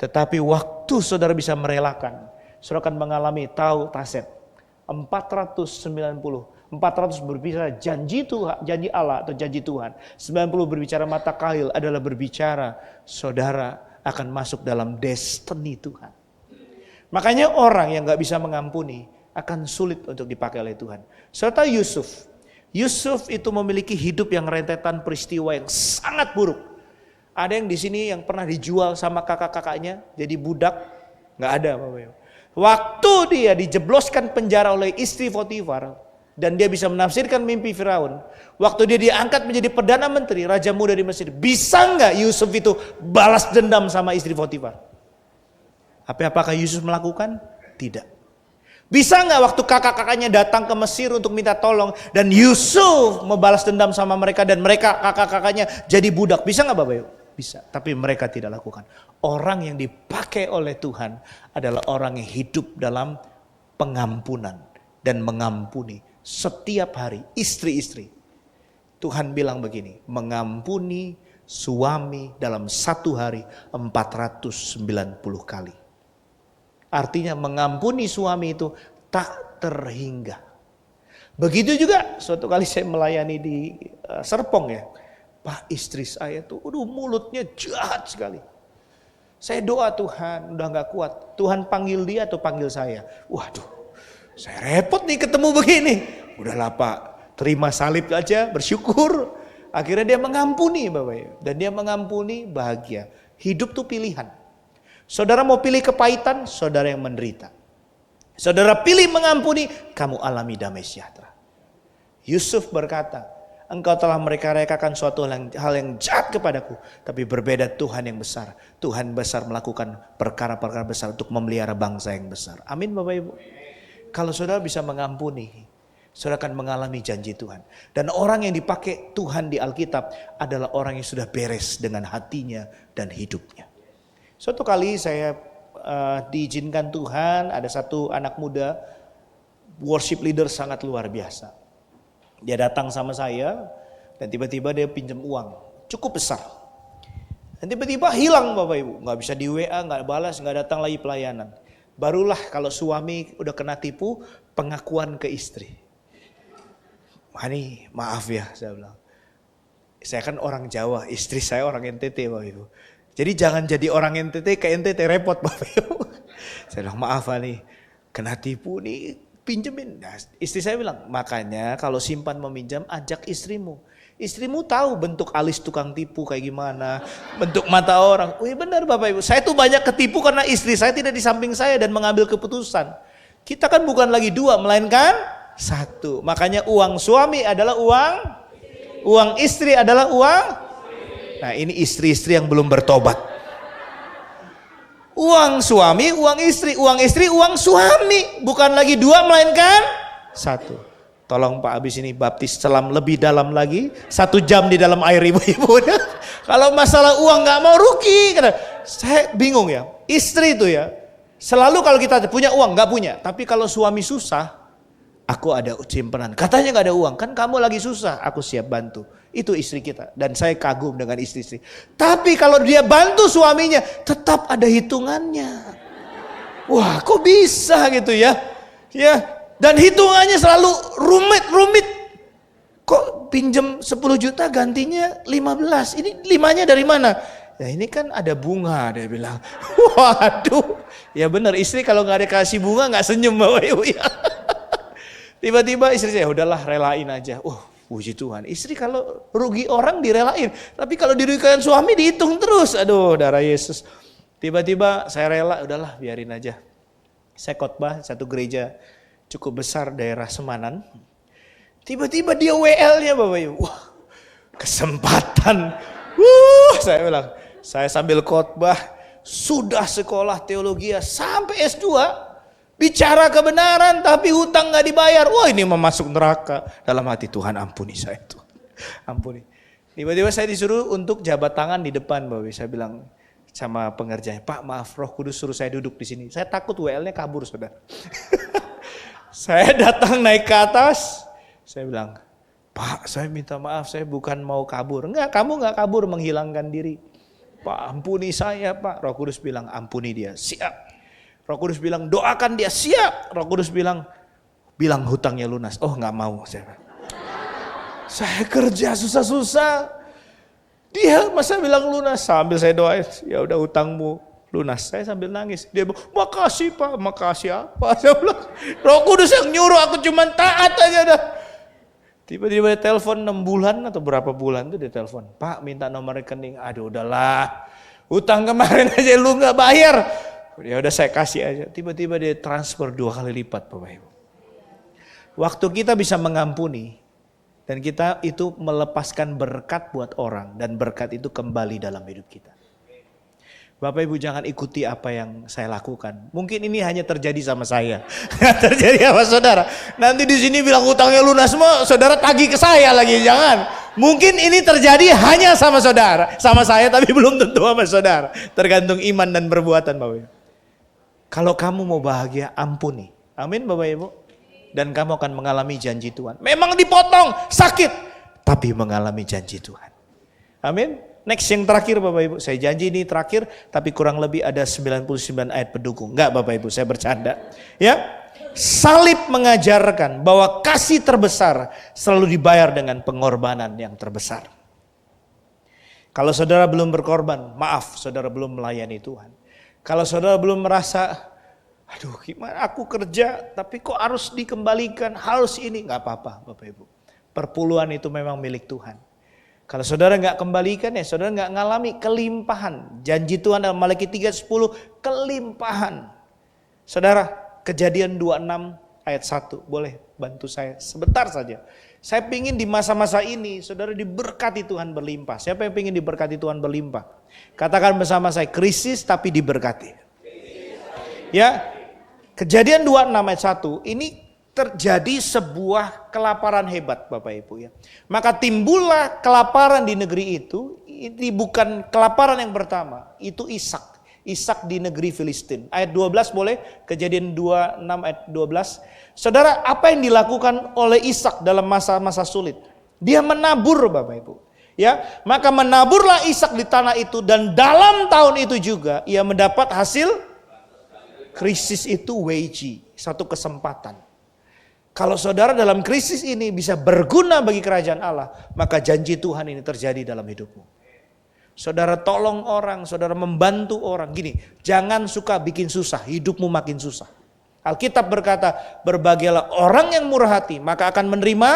Tetapi waktu saudara bisa merelakan, saudara akan mengalami tahu taset. 400 berbicara janji Tuhan, janji Allah atau janji Tuhan. 90 berbicara mata kahil adalah berbicara saudara akan masuk dalam destiny Tuhan. Makanya orang yang gak bisa mengampuni akan sulit untuk dipakai oleh Tuhan. Serta Yusuf. Yusuf itu memiliki hidup yang rentetan peristiwa yang sangat buruk. Ada yang di sini yang pernah dijual sama kakak-kakaknya jadi budak? Gak ada Bapak Ibu. Waktu dia dijebloskan penjara oleh istri Potifar dan dia bisa menafsirkan mimpi Firaun, waktu dia diangkat menjadi perdana menteri, raja muda di Mesir, bisa nggak Yusuf itu balas dendam sama istri Potifar? Apakah Yusuf melakukan? Tidak. Bisa nggak waktu kakak-kakaknya datang ke Mesir untuk minta tolong dan Yusuf membalas dendam sama mereka dan mereka kakak-kakaknya jadi budak? Bisa nggak Bapak Ibu? Bisa, tapi mereka tidak lakukan. Orang yang dipakai oleh Tuhan adalah orang yang hidup dalam pengampunan dan mengampuni setiap hari. Istri-istri, Tuhan bilang begini, mengampuni suami dalam satu hari 490 kali. Artinya mengampuni suami itu tak terhingga. Begitu juga suatu kali saya melayani di Serpong ya. Pak, istri saya tuh mulutnya jahat sekali. Saya doa Tuhan udah gak kuat. Tuhan panggil dia atau panggil saya? Waduh, saya repot nih ketemu begini. Udahlah Pak, terima salib aja, bersyukur. Akhirnya dia mengampuni Bapak. Dan dia mengampuni bahagia. Hidup tuh pilihan. Saudara mau pilih kepahitan, saudara yang menderita. Saudara pilih mengampuni, kamu alami damai sejahtera. Yusuf berkata, engkau telah mereka-rekakan suatu hal yang jahat kepadaku. Tapi berbeda Tuhan yang besar. Tuhan besar melakukan perkara-perkara besar untuk memelihara bangsa yang besar. Amin Bapak Ibu. Kalau saudara bisa mengampuni, saudara akan mengalami janji Tuhan. Dan orang yang dipakai Tuhan di Alkitab adalah orang yang sudah beres dengan hatinya dan hidupnya. Suatu kali saya diizinkan Tuhan, ada satu anak muda, worship leader sangat luar biasa. Dia datang sama saya dan tiba-tiba dia pinjam uang cukup besar. Dan tiba-tiba hilang Bapak Ibu, gak bisa di WA, gak balas, gak datang lagi pelayanan. Barulah kalau suami udah kena tipu, pengakuan ke istri. Hani maaf ya, saya bilang. Saya kan orang Jawa, istri saya orang NTT Bapak Ibu. Jadi jangan jadi orang NTT ke NTT repot Bapak Ibu. Saya bilang maaf Hani, kena tipu nih pinjemin. Nah, istri saya bilang, makanya kalau simpan meminjam ajak istrimu. Istrimu tahu bentuk alis tukang tipu kayak gimana, bentuk mata orang. Wih benar Bapak Ibu, saya tuh banyak ketipu karena istri saya tidak di samping saya dan mengambil keputusan. Kita kan bukan lagi dua, melainkan satu. Makanya uang suami adalah uang istri adalah uang. Nah ini istri-istri yang belum bertobat. Uang suami, uang istri, uang suami. Bukan lagi dua, melainkan satu. Tolong Pak habis ini baptis selam lebih dalam lagi. 1 jam di dalam air ibu-ibu. Kalau masalah uang gak mau rugi. Saya bingung ya. Istri itu ya. Selalu kalau kita punya uang gak punya. Tapi kalau suami susah. Aku ada simpanan. Katanya gak ada uang. Kan kamu lagi susah. Aku siap bantu. Itu istri kita. Dan saya kagum dengan istri-istri. Tapi kalau dia bantu suaminya. Tetap ada hitungannya. Wah kok bisa gitu ya. Ya. Dan hitungannya selalu rumit. Kok pinjam 10 juta gantinya 15. Ini 5-nya dari mana? Ya ini kan ada bunga, dia bilang. Waduh. Ya benar, istri kalau gak ada kasih bunga gak senyum Bapak Ibu ya. Tiba-tiba istri saya, udahlah relain aja. Puji Tuhan. Istri kalau rugi orang direlain. Tapi kalau dirugikan suami dihitung terus. Aduh darah Yesus. Tiba-tiba saya rela, udahlah biarin aja. Saya khotbah satu gereja cukup besar daerah Semanan. Tiba-tiba dia WL-nya Bapak Ibu. Wah, kesempatan. Saya bilang, saya sambil khotbah, sudah sekolah teologi sampai S2, bicara kebenaran tapi hutang gak dibayar. Wah, ini mau masuk neraka. Dalam hati, Tuhan ampuni saya itu. Ampuni. Tiba-tiba saya disuruh untuk jabat tangan di depan Bapak Ibu. Saya bilang sama pengerjanya, Pak maaf Roh Kudus suruh saya duduk di sini. Saya takut WL-nya kabur saudara. Saya datang naik ke atas, saya bilang, Pak saya minta maaf, saya bukan mau kabur. Enggak, kamu enggak kabur menghilangkan diri. Pak ampuni saya Pak. Roh Kudus bilang ampuni dia, siap. Roh Kudus bilang doakan dia, siap. Roh Kudus bilang hutangnya lunas. Oh enggak mau. Saya kerja susah-susah. Dia masa bilang lunas, sambil saya doain, ya udah hutangmu lunas. Saya sambil nangis. Dia bilang, makasih Pak, makasih apa? Saya bilang, Roh Kudus yang nyuruh, aku cuma taat aja dah. Tiba-tiba dia telepon 6 bulan atau berapa bulan tuh dia telepon. Pak minta nomor rekening. Aduh udahlah, utang kemarin aja lu gak bayar. Ya udah saya kasih aja. Tiba-tiba dia transfer 2 kali lipat Bapak Ibu. Waktu kita bisa mengampuni dan kita itu melepaskan berkat buat orang dan berkat itu kembali dalam hidup kita. Bapak Ibu jangan ikuti apa yang saya lakukan. Mungkin ini hanya terjadi sama saya. Terjadi sama saudara. Nanti di sini bilang utangnya lunas semua, saudara tagih ke saya lagi. Jangan. Mungkin ini terjadi hanya sama saudara. Sama saya tapi belum tentu sama saudara. Tergantung iman dan perbuatan Bapak Ibu. Kalau kamu mau bahagia, ampuni. Amin Bapak Ibu. Dan kamu akan mengalami janji Tuhan. Memang dipotong, sakit. Tapi mengalami janji Tuhan. Amin. Next yang terakhir Bapak Ibu, saya janji ini terakhir tapi kurang lebih ada 99 ayat pendukung. Enggak Bapak Ibu, saya bercanda. Ya. Salib mengajarkan bahwa kasih terbesar selalu dibayar dengan pengorbanan yang terbesar. Kalau saudara belum berkorban, maaf saudara belum melayani Tuhan. Kalau saudara belum merasa, aduh gimana aku kerja tapi kok harus dikembalikan, harus ini, enggak apa-apa Bapak Ibu. Perpuluhan itu memang milik Tuhan. Kalau saudara nggak kembalikan ya saudara nggak ngalami kelimpahan. Janji Tuhan dalam Malaki 3:10 kelimpahan. Saudara, Kejadian 26 ayat 1 boleh bantu saya sebentar saja. Saya pingin di masa-masa ini saudara diberkati Tuhan berlimpah. Siapa yang pingin diberkati Tuhan berlimpah? Katakan bersama saya, krisis tapi diberkati. Ya, Kejadian 26 ayat 1 ini terjadi sebuah kelaparan hebat Bapak Ibu ya. Maka timbullah kelaparan di negeri itu. Ini bukan kelaparan yang pertama, itu Ishak. Ishak di negeri Filistin. Ayat 12 boleh, Kejadian 26 ayat 12. Saudara, apa yang dilakukan oleh Ishak dalam masa-masa sulit? Dia menabur Bapak Ibu. Ya, maka menaburlah Ishak di tanah itu dan dalam tahun itu juga ia mendapat hasil. Krisis itu weji, satu kesempatan. Kalau saudara dalam krisis ini bisa berguna bagi kerajaan Allah, maka janji Tuhan ini terjadi dalam hidupmu. Saudara tolong orang, saudara membantu orang. Gini, jangan suka bikin susah, hidupmu makin susah. Alkitab berkata, berbahagialah orang yang murah hati, maka akan menerima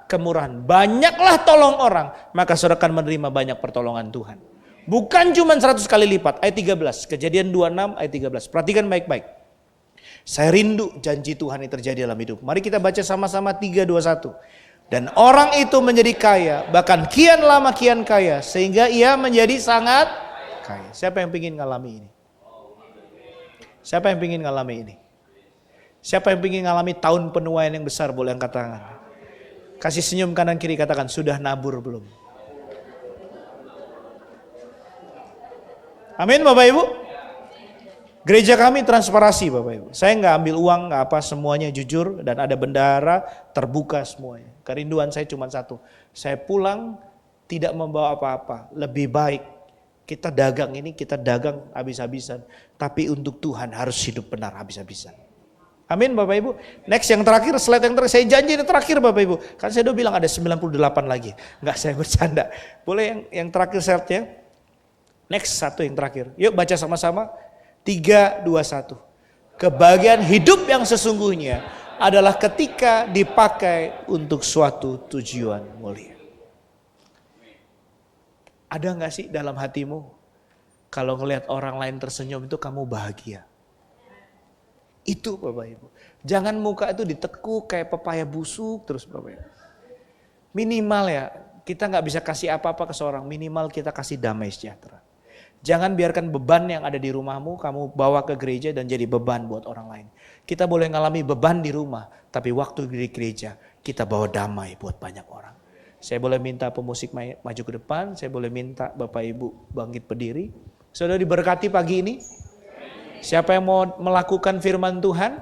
kemurahan. Banyaklah tolong orang, maka saudara akan menerima banyak pertolongan Tuhan. Bukan cuma 100 kali lipat. Ayat 13, Kejadian 26 ayat 13. Perhatikan baik-baik. Saya rindu janji Tuhan yang terjadi dalam hidup. Mari kita baca sama-sama 3:21. Dan orang itu menjadi kaya, bahkan kian lama kian kaya, sehingga ia menjadi sangat kaya. Siapa yang ingin ngalami ini? Siapa yang ingin ngalami ini? Siapa yang ingin ngalami tahun penuaian yang besar? Boleh angkat tangan. Kasih senyum kanan kiri, katakan, sudah nabur belum? Amin Bapak Ibu. Gereja kami transparasi Bapak Ibu. Saya nggak ambil uang, nggak apa, semuanya jujur dan ada bendahara, terbuka semuanya. Kerinduan saya cuma satu. Saya pulang tidak membawa apa-apa. Lebih baik kita dagang ini, kita dagang habis-habisan. Tapi untuk Tuhan harus hidup benar habis-habisan. Amin Bapak Ibu. Next yang terakhir, slide yang terakhir. Saya janji ini terakhir Bapak Ibu. Kan saya udah bilang ada 98 lagi. Nggak, saya bercanda. Boleh yang terakhir slide-nya? Next, satu yang terakhir. Yuk baca sama-sama. 3:21. Kebahagiaan hidup yang sesungguhnya adalah ketika dipakai untuk suatu tujuan mulia. Ada gak sih dalam hatimu, kalau ngelihat orang lain tersenyum itu kamu bahagia? Itu Bapak Ibu. Jangan muka itu ditekuk kayak pepaya busuk terus Bapak Ibu. Minimal ya, kita gak bisa kasih apa-apa ke seorang, minimal kita kasih damai sejahtera. Jangan biarkan beban yang ada di rumahmu kamu bawa ke gereja dan jadi beban buat orang lain. Kita boleh ngalami beban di rumah, tapi waktu di gereja kita bawa damai buat banyak orang. Saya boleh minta pemusik maju ke depan, saya boleh minta Bapak Ibu bangkit berdiri. Saudara diberkati pagi ini. Siapa yang mau melakukan firman Tuhan?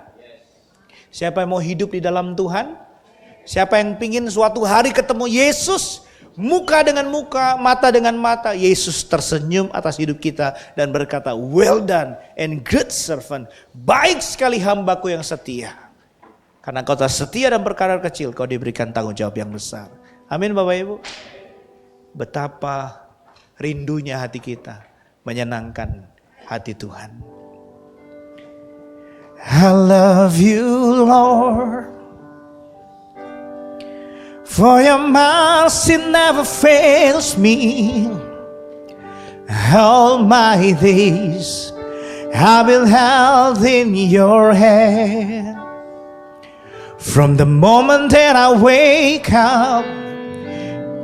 Siapa yang mau hidup di dalam Tuhan? Siapa yang pingin suatu hari ketemu Yesus? Muka dengan muka, mata dengan mata, Yesus tersenyum atas hidup kita dan berkata, well done and good servant. Baik sekali hambaku yang setia. Karena kau telah setia dan perkara kecil, kau diberikan tanggung jawab yang besar. Amin Bapak Ibu. Betapa rindunya hati kita menyenangkan hati Tuhan. I love you Lord. For your mercy never fails me. All my days I've been held in your hand. From the moment that I wake up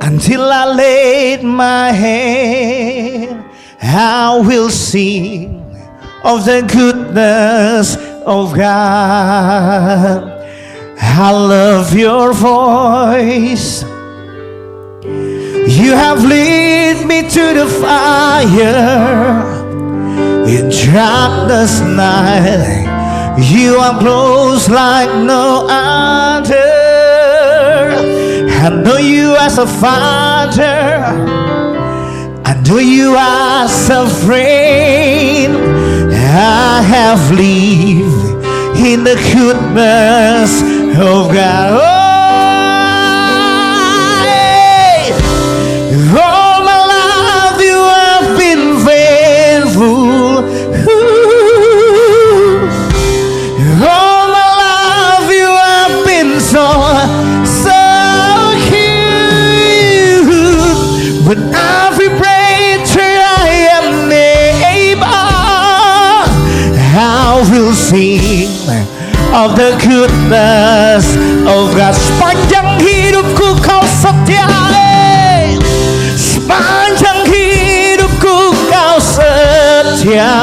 until I lay my head, I will sing of the goodness of God. I love your voice. You have led me to the fire in darkness night. You are close like no other. I know you as a father. I know you as a friend. I have lived in the goodness of God. All my life you have been faithful. All my life you have been so good. With every breath I am able, I will sing of the goodness of God. Sepanjang hidupku kau setia, sepanjang hidupku kau setia,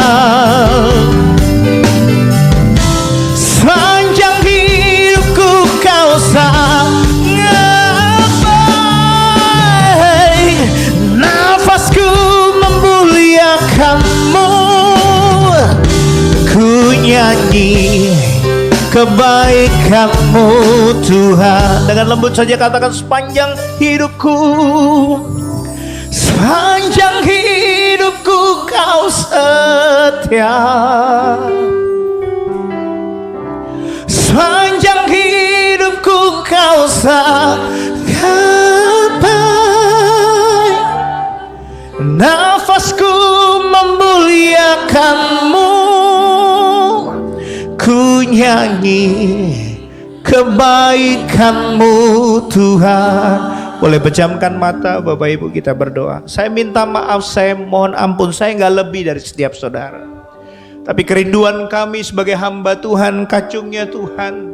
sepanjang hidupku kau sangat baik. Nafasku memuliakanmu, ku nyanyi kebaikanmu Tuhan. Dengan lembut saja katakan, sepanjang hidupku, sepanjang hidupku kau setia, sepanjang hidupku kau sangat baik. Nafasku memuliakanmu, ku bernyanyi kebaikan-Mu Tuhan. Boleh pejamkan mata Bapak Ibu, kita berdoa. Saya minta maaf, saya mohon ampun, saya nggak lebih dari setiap saudara. Tapi kerinduan kami sebagai hamba Tuhan, kacungnya Tuhan,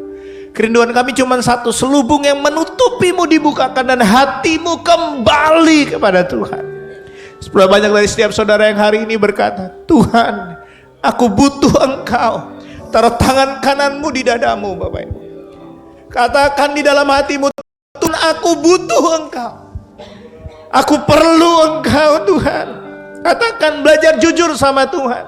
kerinduan kami cuma satu, selubung yang menutupi-Mu dibukakan dan hati-Mu kembali kepada Tuhan. Seberapa banyak dari setiap saudara yang hari ini berkata, Tuhan, aku butuh Engkau. Taruh tangan kananmu di dadamu Bapak Ibu. Katakan di dalam hatimu, Tuhan, aku butuh Engkau. Aku perlu Engkau Tuhan. Katakan, belajar jujur sama Tuhan,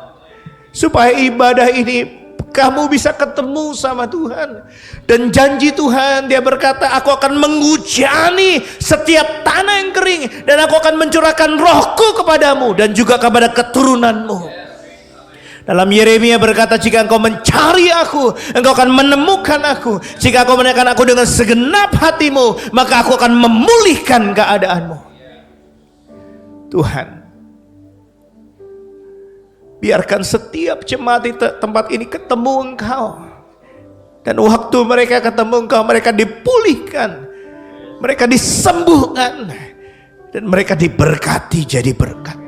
supaya ibadah ini kamu bisa ketemu sama Tuhan. Dan janji Tuhan, Dia berkata, aku akan menghujani setiap tanah yang kering, dan aku akan mencurahkan rohku kepadamu dan juga kepada keturunanmu. Dalam Yeremia berkata, jika engkau mencari aku, engkau akan menemukan aku. Jika engkau menemukan aku dengan segenap hatimu, maka aku akan memulihkan keadaanmu. Tuhan, biarkan setiap jemaat di tempat ini ketemu Engkau. Dan waktu mereka ketemu Engkau, mereka dipulihkan, mereka disembuhkan, dan mereka diberkati jadi berkat.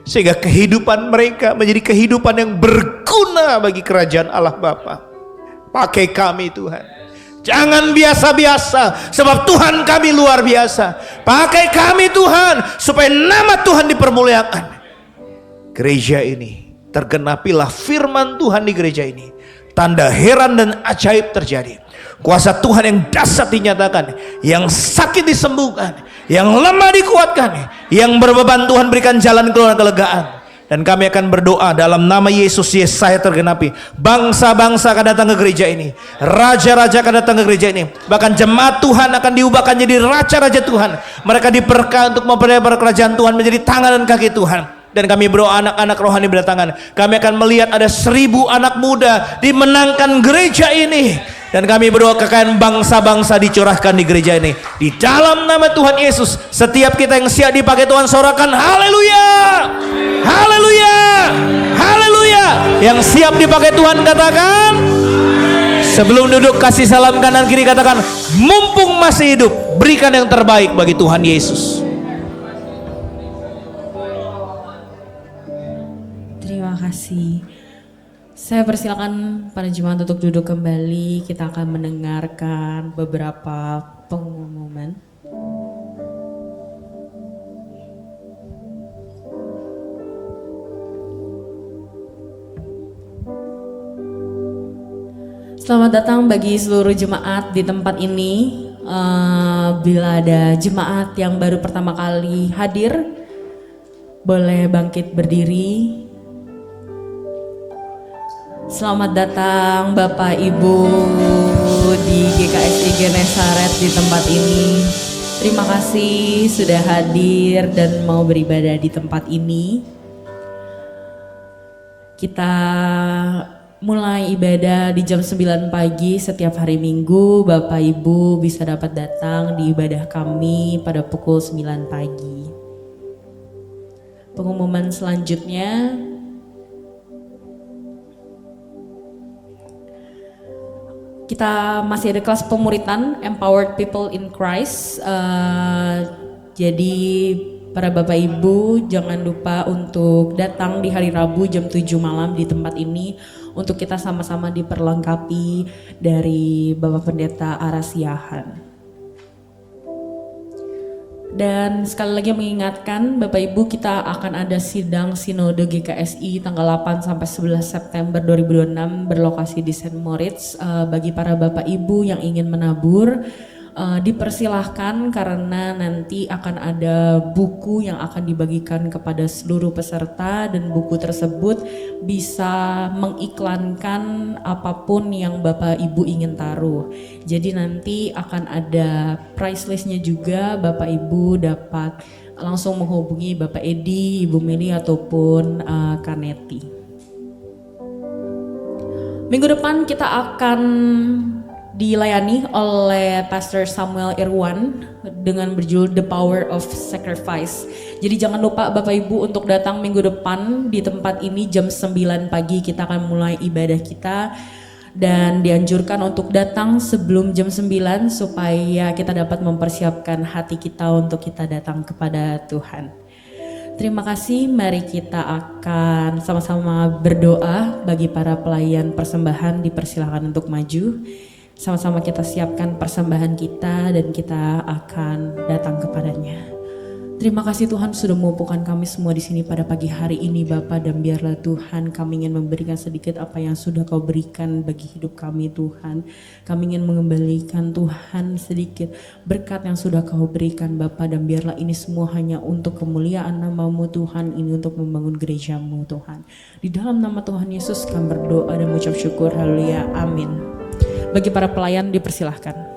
Sehingga kehidupan mereka menjadi kehidupan yang berguna bagi kerajaan Allah Bapa. Pakai kami Tuhan, jangan biasa-biasa, sebab Tuhan kami luar biasa. Pakai kami Tuhan, supaya nama Tuhan dipermuliakan. Gereja ini, tergenapilah firman Tuhan di gereja ini. Tanda heran dan ajaib terjadi. Kuasa Tuhan yang dahsyat dinyatakan, yang sakit disembuhkan, yang lemah dikuatkan, yang berbeban Tuhan berikan jalan keluar kelegaan. Dan kami akan berdoa dalam nama Yesus, Yesaya tergenapi. Bangsa-bangsa akan datang ke gereja ini, raja-raja akan datang ke gereja ini. Bahkan jemaat Tuhan akan diubahkan jadi raja-raja Tuhan. Mereka diberkati untuk mempelihara kerajaan Tuhan, menjadi tangan dan kaki Tuhan. Dan kami berdoa anak-anak rohani berdatangan. Kami akan melihat ada 1000 anak muda dimenangkan gereja ini. Dan kami berdoa kekayaan bangsa-bangsa dicurahkan di gereja ini. Di dalam nama Tuhan Yesus, setiap kita yang siap dipakai Tuhan, sorakan haleluya, haleluya, haleluya. Yang siap dipakai Tuhan katakan, sebelum duduk kasih salam kanan kiri, katakan, mumpung masih hidup, berikan yang terbaik bagi Tuhan Yesus. Terima kasih. Saya persilakan para jemaat untuk duduk kembali. Kita akan mendengarkan beberapa pengumuman. Selamat datang bagi seluruh jemaat di tempat ini. Bila ada jemaat yang baru pertama kali hadir, boleh bangkit berdiri. Selamat datang Bapak Ibu di GKSI Genesaret di tempat ini. Terima kasih sudah hadir dan mau beribadah di tempat ini. Kita mulai ibadah di jam 9 pagi setiap hari Minggu. Bapak Ibu bisa dapat datang di ibadah kami pada pukul 9 pagi. Pengumuman selanjutnya, kita masih ada kelas pemuritan Empowered People in Christ. Jadi para Bapak Ibu jangan lupa untuk datang di hari Rabu jam 7 malam di tempat ini untuk kita sama-sama diperlengkapi dari Bapak Pendeta Arasiahan. Dan sekali lagi mengingatkan Bapak Ibu, kita akan ada sidang Sinode GKSI tanggal 8 sampai 11 September 2026 berlokasi di St. Moritz. Bagi para Bapak Ibu yang ingin menabur, dipersilahkan karena nanti akan ada buku yang akan dibagikan kepada seluruh peserta, dan buku tersebut bisa mengiklankan apapun yang Bapak Ibu ingin taruh. Jadi nanti akan ada price listnya juga, Bapak Ibu dapat langsung menghubungi Bapak Edi, Ibu Meli ataupun Kaneti. Minggu depan kita akan dilayani oleh Pastor Samuel Irwan dengan berjudul The Power of Sacrifice. Jadi jangan lupa Bapak Ibu untuk datang minggu depan di tempat ini jam 9 pagi. Kita akan mulai ibadah kita dan dianjurkan untuk datang sebelum jam 9 supaya kita dapat mempersiapkan hati kita untuk kita datang kepada Tuhan. Terima kasih, mari kita akan sama-sama berdoa. Bagi para pelayan persembahan dipersilakan untuk maju. Sama-sama kita siapkan persembahan kita dan kita akan datang kepadanya. Terima kasih Tuhan sudah mengumpulkan kami semua di sini pada pagi hari ini Bapa, dan biarlah Tuhan kami ingin memberikan sedikit apa yang sudah Kau berikan bagi hidup kami Tuhan. Kami ingin mengembalikan Tuhan sedikit berkat yang sudah Kau berikan Bapa, dan biarlah ini semua hanya untuk kemuliaan nama-Mu Tuhan, ini untuk membangun gereja-Mu Tuhan. Di dalam nama Tuhan Yesus kami berdoa dan mengucap syukur, haleluya, amin. Bagi para pelayan dipersilahkan.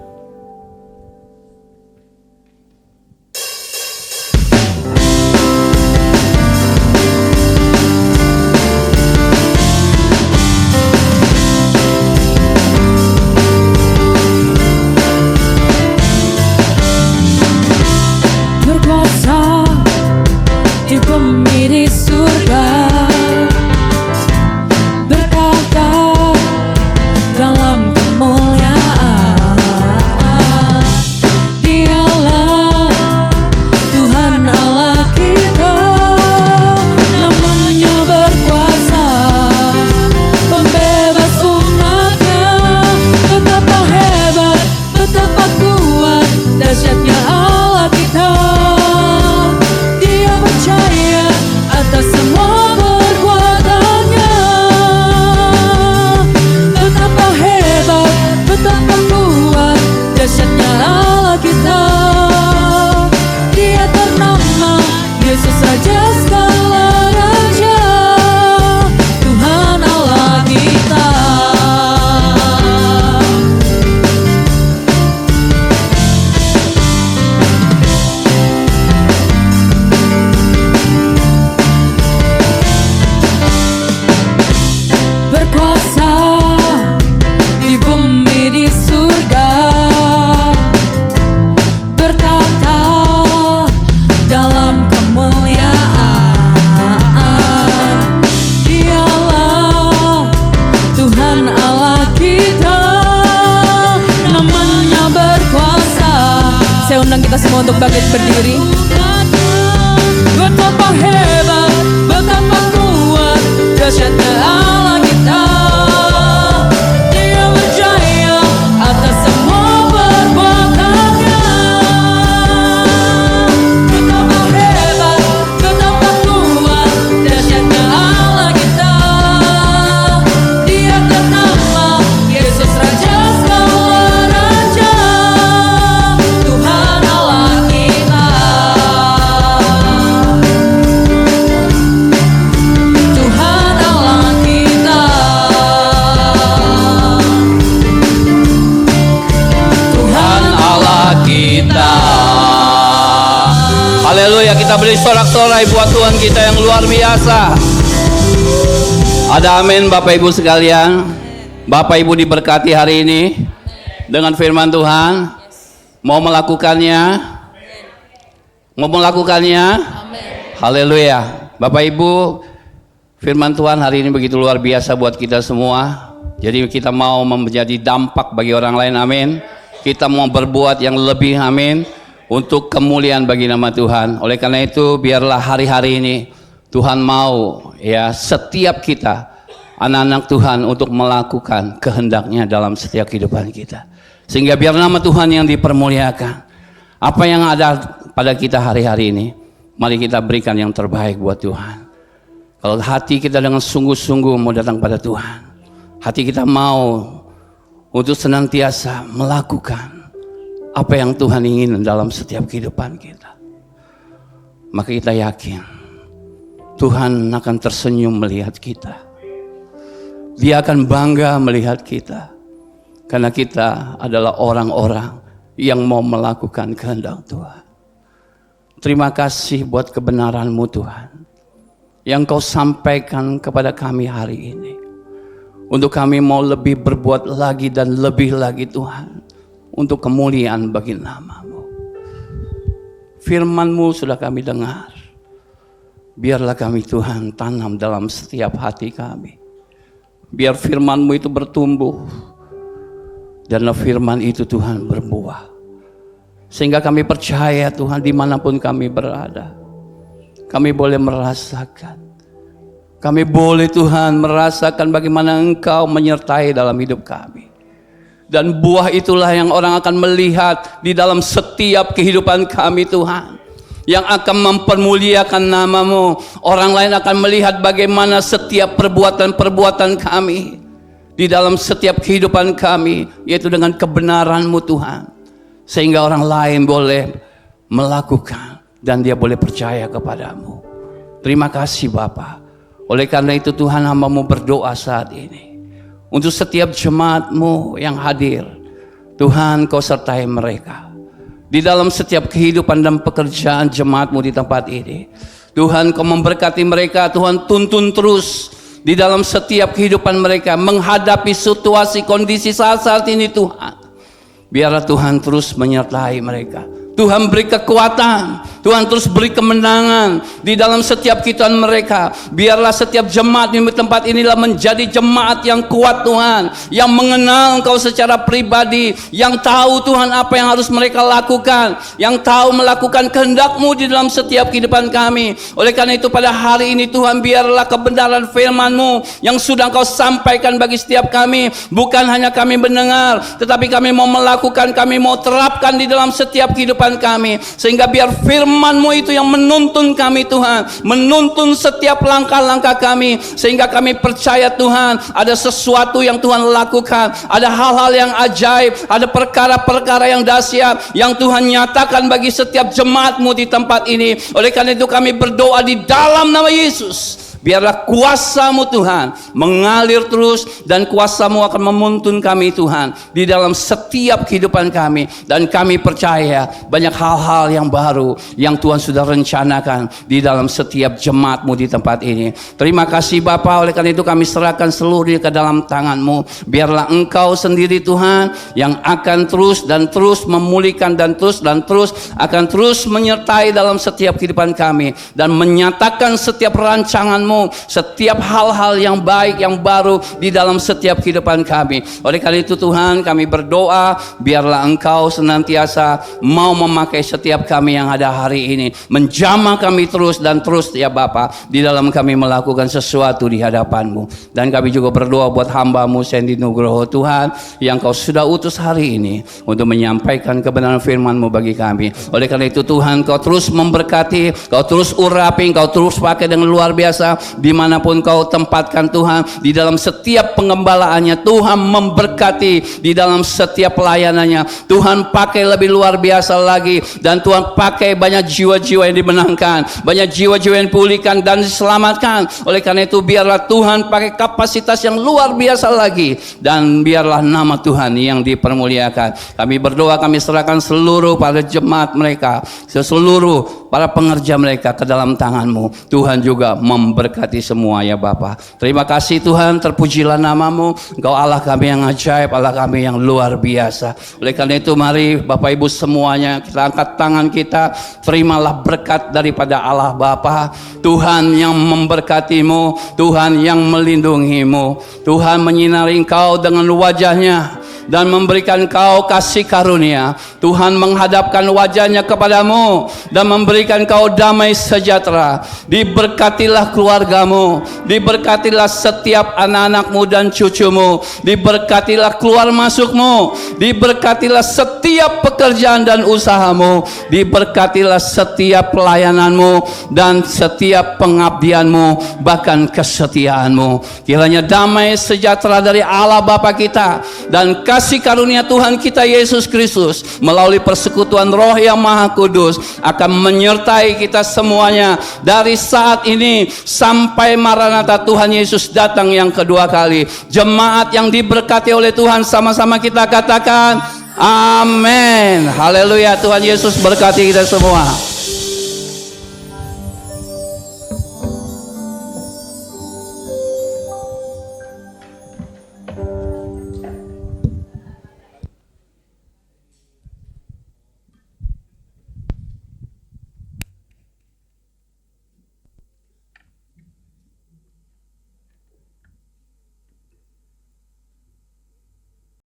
Kita semua untuk bangkit berdiri. Betapa hebat, betapa kuat, dahsyatnya Allah kita. Dia berjaya atas semua perbuatannya. Betapa hebat, betapa kuat, dahsyatnya Allah kita. Dia ternama Yesus Raja segala raja. Haleluya, kita beri sorak-sorai buat Tuhan kita yang luar biasa. Ada amin Bapak Ibu sekalian. Bapak Ibu diberkati hari ini dengan firman Tuhan. Mau melakukannya? Mau melakukannya? Haleluya. Bapak Ibu, firman Tuhan hari ini begitu luar biasa buat kita semua. Jadi kita mau menjadi dampak bagi orang lain, amin. Kita mau berbuat yang lebih, amin, untuk kemuliaan bagi nama Tuhan. Oleh karena itu biarlah hari-hari ini Tuhan mau ya setiap kita anak-anak Tuhan untuk melakukan kehendaknya dalam setiap kehidupan kita, sehingga biar nama Tuhan yang dipermuliakan. Apa yang ada pada kita hari-hari ini, mari kita berikan yang terbaik buat Tuhan. Kalau hati kita dengan sungguh-sungguh mau datang pada Tuhan, hati kita mau untuk senantiasa melakukan apa yang Tuhan ingin dalam setiap kehidupan kita, maka kita yakin Tuhan akan tersenyum melihat kita. Dia akan bangga melihat kita, karena kita adalah orang-orang yang mau melakukan kehendak Tuhan. Terima kasih buat kebenaran-Mu Tuhan, yang Kau sampaikan kepada kami hari ini. Untuk kami mau lebih berbuat lagi dan lebih lagi Tuhan, untuk kemuliaan bagi nama-Mu. Firman-Mu sudah kami dengar. Biarlah kami Tuhan tanam dalam setiap hati kami. biar firman-Mu itu bertumbuh, dan firman itu Tuhan berbuah. Sehingga kami percaya Tuhan, dimanapun kami berada, kami boleh merasakan, kami boleh Tuhan merasakan bagaimana Engkau menyertai dalam hidup kami. Dan buah itulah yang orang akan melihat di dalam setiap kehidupan kami Tuhan, yang akan mempermuliakan nama-Mu. Orang lain akan melihat bagaimana setiap perbuatan-perbuatan kami di dalam setiap kehidupan kami, yaitu dengan kebenaran-Mu Tuhan, sehingga orang lain boleh melakukan dan dia boleh percaya kepadamu. Terima kasih Bapa. Oleh karena itu Tuhan, hamba-Mu berdoa saat ini untuk setiap jemaat-Mu yang hadir. Tuhan, Kau sertai mereka di dalam setiap kehidupan dan pekerjaan jemaat-Mu di tempat ini. Tuhan, Kau memberkati mereka. Tuhan, tuntun terus di dalam setiap kehidupan mereka menghadapi situasi kondisi saat ini Tuhan. Biarlah Tuhan terus menyertai mereka. Tuhan beri kekuatan, Tuhan terus beri kemenangan di dalam setiap kehidupan mereka. Biarlah setiap jemaat di tempat inilah menjadi jemaat yang kuat Tuhan, yang mengenal Engkau secara pribadi, yang tahu Tuhan apa yang harus mereka lakukan, yang tahu melakukan kehendak-Mu di dalam setiap kehidupan kami. Oleh karena itu pada hari ini Tuhan, biarlah kebenaran firman-Mu yang sudah Engkau sampaikan bagi setiap kami, bukan hanya kami mendengar, tetapi kami mau melakukan, kami mau terapkan di dalam setiap kehidupan kami, sehingga biar firman-Mu itu yang menuntun kami Tuhan, menuntun setiap langkah-langkah kami, sehingga kami percaya Tuhan ada sesuatu yang Tuhan lakukan, ada hal-hal yang ajaib, ada perkara-perkara yang dahsyat yang Tuhan nyatakan bagi setiap jemaat-Mu di tempat ini. Oleh karena itu kami berdoa di dalam nama Yesus, biarlah kuasa-Mu Tuhan mengalir terus, dan kuasa-Mu akan menuntun kami Tuhan di dalam setiap kehidupan kami. Dan kami percaya banyak hal-hal yang baru yang Tuhan sudah rencanakan di dalam setiap jemaat-Mu di tempat ini. Terima kasih Bapa. Oleh karena itu kami serahkan seluruhnya ke dalam tangan-Mu. Biarlah Engkau sendiri Tuhan yang akan terus dan terus memulihkan, dan terus akan terus menyertai dalam setiap kehidupan kami, dan menyatakan setiap rancangan-Mu, setiap hal-hal yang baik, yang baru di dalam setiap kehidupan kami. Oleh karena itu Tuhan, kami berdoa biarlah Engkau senantiasa mau memakai setiap kami yang ada hari ini, menjamah kami terus dan terus ya Bapa, di dalam kami melakukan sesuatu di hadapan-Mu. Dan kami juga berdoa buat hamba-Mu Sandy Nugroho Tuhan, yang Kau sudah utus hari ini untuk menyampaikan kebenaran firman-Mu bagi kami. Oleh karena itu Tuhan, Kau terus memberkati, Kau terus urapi, Kau terus pakai dengan luar biasa dimanapun Kau tempatkan Tuhan, di dalam setiap pengembalaannya Tuhan memberkati, di dalam setiap pelayanannya Tuhan pakai lebih luar biasa lagi, dan Tuhan pakai banyak jiwa-jiwa yang dimenangkan, banyak jiwa-jiwa yang pulihkan dan diselamatkan. Oleh karena itu biarlah Tuhan pakai kapasitas yang luar biasa lagi, dan biarlah nama Tuhan yang dipermuliakan. Kami berdoa, kami serahkan seluruh para jemaat mereka, seluruh para pengerja mereka ke dalam tangan-Mu. Tuhan juga memberkati semua ya Bapa. Terima kasih Tuhan, terpujilah nama-Mu. Engkau Allah kami yang ajaib, Allah kami yang luar biasa. Oleh karena itu mari Bapak Ibu semuanya, kita angkat tangan kita, terimalah berkat daripada Allah Bapa. Tuhan yang memberkati-Mu, Tuhan yang melindungi-Mu, Tuhan menyinari Engkau dengan wajah-Nya dan memberikan Kau kasih karunia. Tuhan menghadapkan wajah-Nya kepadamu dan memberikan Kau damai sejahtera. Diberkatilah keluargamu, diberkatilah setiap anak-anakmu dan cucumu, diberkatilah keluar masukmu, diberkatilah setiap pekerjaan dan usahamu, diberkatilah setiap pelayananmu dan setiap pengabdianmu, bahkan kesetiaanmu. Kiranya damai sejahtera dari Allah Bapa kita dan kasih karunia Tuhan kita Yesus Kristus melalui persekutuan Roh yang Maha Kudus akan menyertai kita semuanya dari saat ini sampai Maranatha Tuhan Yesus datang yang kedua kali. Jemaat yang diberkati oleh Tuhan, sama-sama kita katakan amin. Haleluya. Tuhan Yesus berkati kita semua.